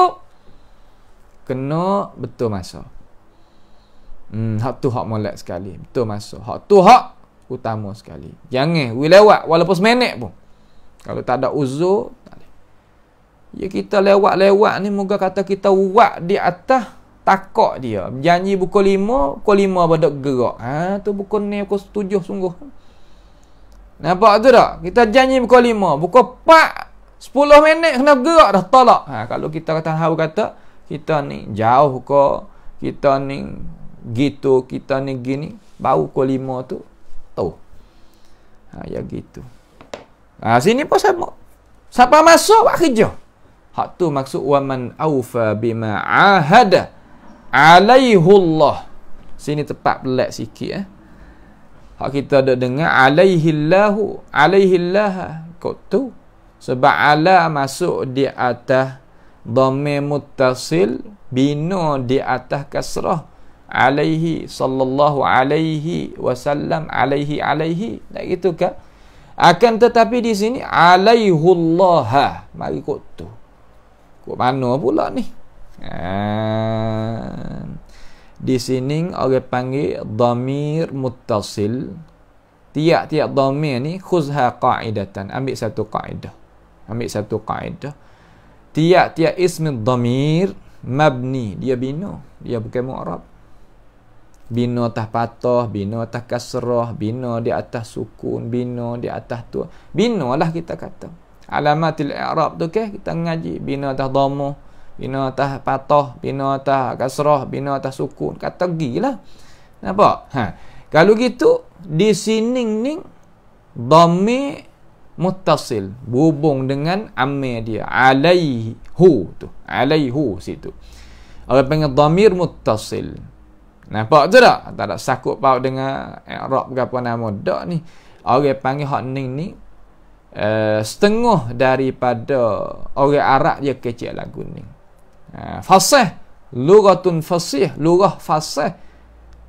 kena betul masa. Hak tu hak molek sekali. Betul masa. Hak tu hak utama sekali. Jangan lewat walaupun seminit pun. Kalau tak ada uzur, tak boleh. Ya kita lewat-lewat ni, moga kata kita buat di atas takak dia. Janji pukul 5 pada gerak. Tu pukul ni pukul 7 sungguh. Nampak tu tak? Kita janji pukul 5, pukul 4 10 minit kena gerak dah tolak. Kalau kita kata kita ni jauh ke, kita ni gitu, kita ni gini, baru pukul 5 tu tahu. Ya gitu. Sini pun sama. Siapa masuk buat kerja. Hak tu maksud waman aufa bima ahada alaihullah. Sini tepat pelik sikit Hak kita ada dengar alaihillahu, alaihillah. Kau tu sebab ala masuk di atas dhamir muttasil, bina di atas kasrah. Alaihi sallallahu alaihi wasallam, alaihi. Tak gitu kan? Akan tetapi di sini alaihullah. Mari kok tu. Kok mana pula ni? Di sini orang panggil dhamir muttasil. Tiap-tiap dhamir ni khuzha qa'idatan. Ambil satu kaedah. Tiap-tiap ismi dhamir mabni, dia bina, dia bukan mu'rab. Bina atas patah, bina atas kasrah, bina di atas sukun, bina di atas tu. Bina lah kita kata. Alamatil i'rab tu kita ngaji. Bina atas dhamma, bina atas patah, bina atas kasrah, bina atas sukun. Kata gilah. Nampak? Kalau gitu, di sini ni dhamir muttasil, berhubung dengan amir dia. Alaihu tu. Alaihu situ. Orang panggil dhamir muttasil. Nampak tu tak? Tak ada sakut paut dengan i'rab ke apa nama dak ni. Orang panggil hak ni setengah daripada orang Arab dia kecil lagu ni. Fasih, lughatun fasih, lughah fasih.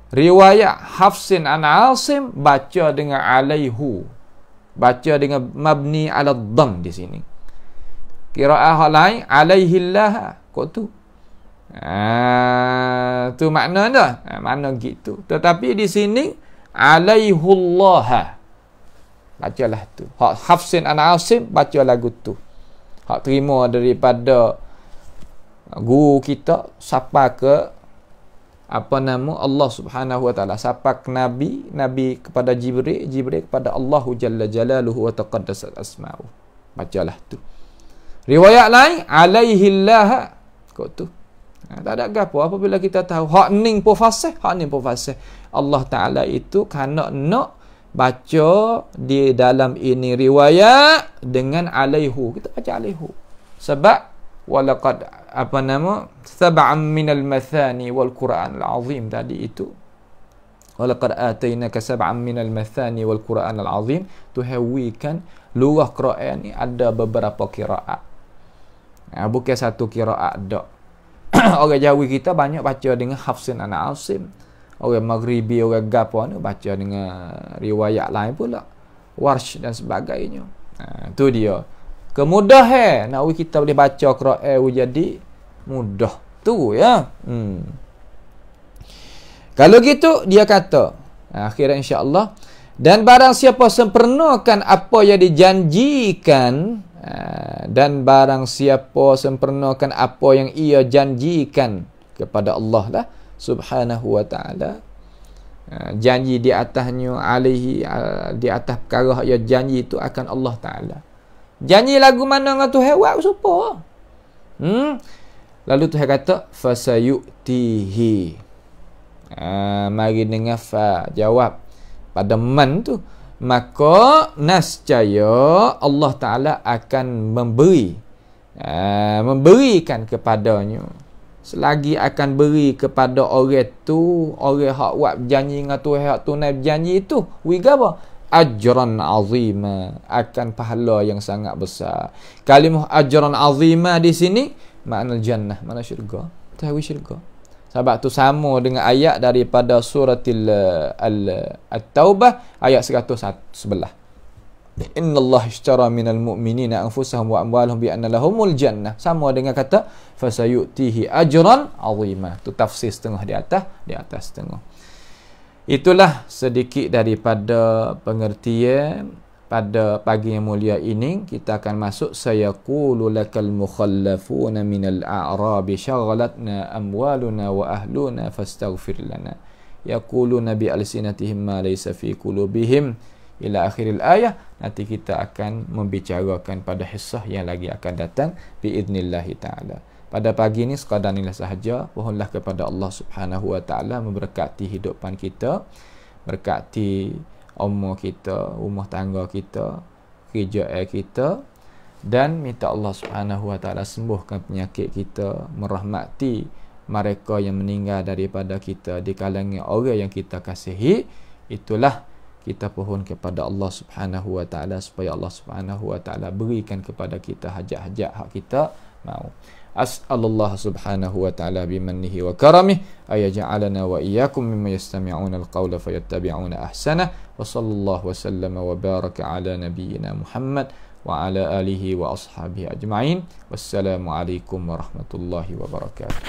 Riwayat Hafsin an Asim baca dengan alaihu. Baca dengan mabni ala dhamm di sini. Qiraah hal lain alaihillah. Kok tu? Tu makna dah. Makna gitu. Tetapi di sini alaihullah. Bacalah tu. Hak Hafsin an Asim baca lagu tu. Hak terima daripada guru kita siapa ke Allah Subhanahu wa taala, siapa ke Nabi kepada Jibril kepada Allah Jalla Jalaluhu wa taqaddasat asma'u. Bacalah tu. Riwayat lain alaihillah. Kok tu? Tak ada gapo apabila kita tahu hak ning pun fasih, hak ning pun fasih. Allah Taala itu kanak nak baca di dalam ini riwayat dengan alaihu. Kita baca alaihu. Sebab walaqad sab'an minal mathani wal Qur'anul azim tadi itu. Walaqad atainaka sab'an minal mathani wal Qur'anul azim, tuhawikan luah Quran ni ada beberapa qiraat. Bukan satu qiraat dak. Orang Jawi kita banyak baca dengan Hafsin an Asim. Orang Maghribi, orang Gapo ni baca dengan riwayat lain pula. Warsh dan sebagainya. Tu dia. Kemudahan nak kita boleh baca Quran jadi mudah. Tu ya. Kalau gitu dia kata, akhirnya insya-Allah, dan barang siapa sempurnakan apa yang dijanjikan, dan barang siapa sempurnakan apa yang ia janjikan kepada Allah lah subhanahu wa ta'ala, janji di atasnya alaihi, di atas perkara yang janji itu akan Allah Ta'ala. Janji lagu mana dengan Tuhan buat supa. Lalu Tuhan kata fasayutihi. Mari dengar fa jawab pada man tu, maka nascaya Allah Ta'ala akan memberikan kepadanya. Selagi akan beri kepada orang tu, orang hak buat janji dengan Tuhan, hak tunai janji itu, apa? Ajran azima, akan pahala yang sangat besar. Kalimah ajran azima di sini makna jannah, mana syurga. Tahu syurga. Sebab tu sama dengan ayat daripada suratil At-Taubah ayat 111. Innallaha ishtara minal mu'minina anfusahum wa amwalahum bi anna lahumul jannah. Sama dengan kata fasayutihi ajran azima. Tu tafsir setengah di atas setengah. Itulah sedikit daripada pengertian pada pagi yang mulia ini. Kita akan masuk sayaqulu lakal mukhallafuna minal a'rabi syaghalatna amwaluna wa ahluna fastaghfir lana yaquluna bi alsinatihim ma laysa fi qulubihim ila akhiril ayah. Nanti kita akan membicarakan pada hisah yang lagi akan datang biidnillahi ta'ala. Pada pagi ini sekadar inilah sahaja. Mohonlah kepada Allah Subhanahu wa ta'ala memberkati hidupan kita, berkati umur kita, rumah tangga kita, kerjaan kita, dan minta Allah Subhanahu wa ta'ala sembuhkan penyakit kita, merahmati mereka yang meninggal daripada kita di kalangan orang yang kita kasihi. Itulah kita pohon kepada Allah Subhanahu wa ta'ala supaya Allah Subhanahu wa ta'ala berikan kepada kita hajat-hajat hak kita mau. As'alullah subhanahu wa ta'ala bimannihi wa karamih ayaj'alana wa iyyakum mimma yastami'una al-qawla fayattabi'una ahsana. Wa sallallahu wa sallama wa baraka ala nabiyyina Muhammad wa ala alihi wa ashabihi ajma'in. Wassalamu alaikum warahmatullahi wabarakatuh.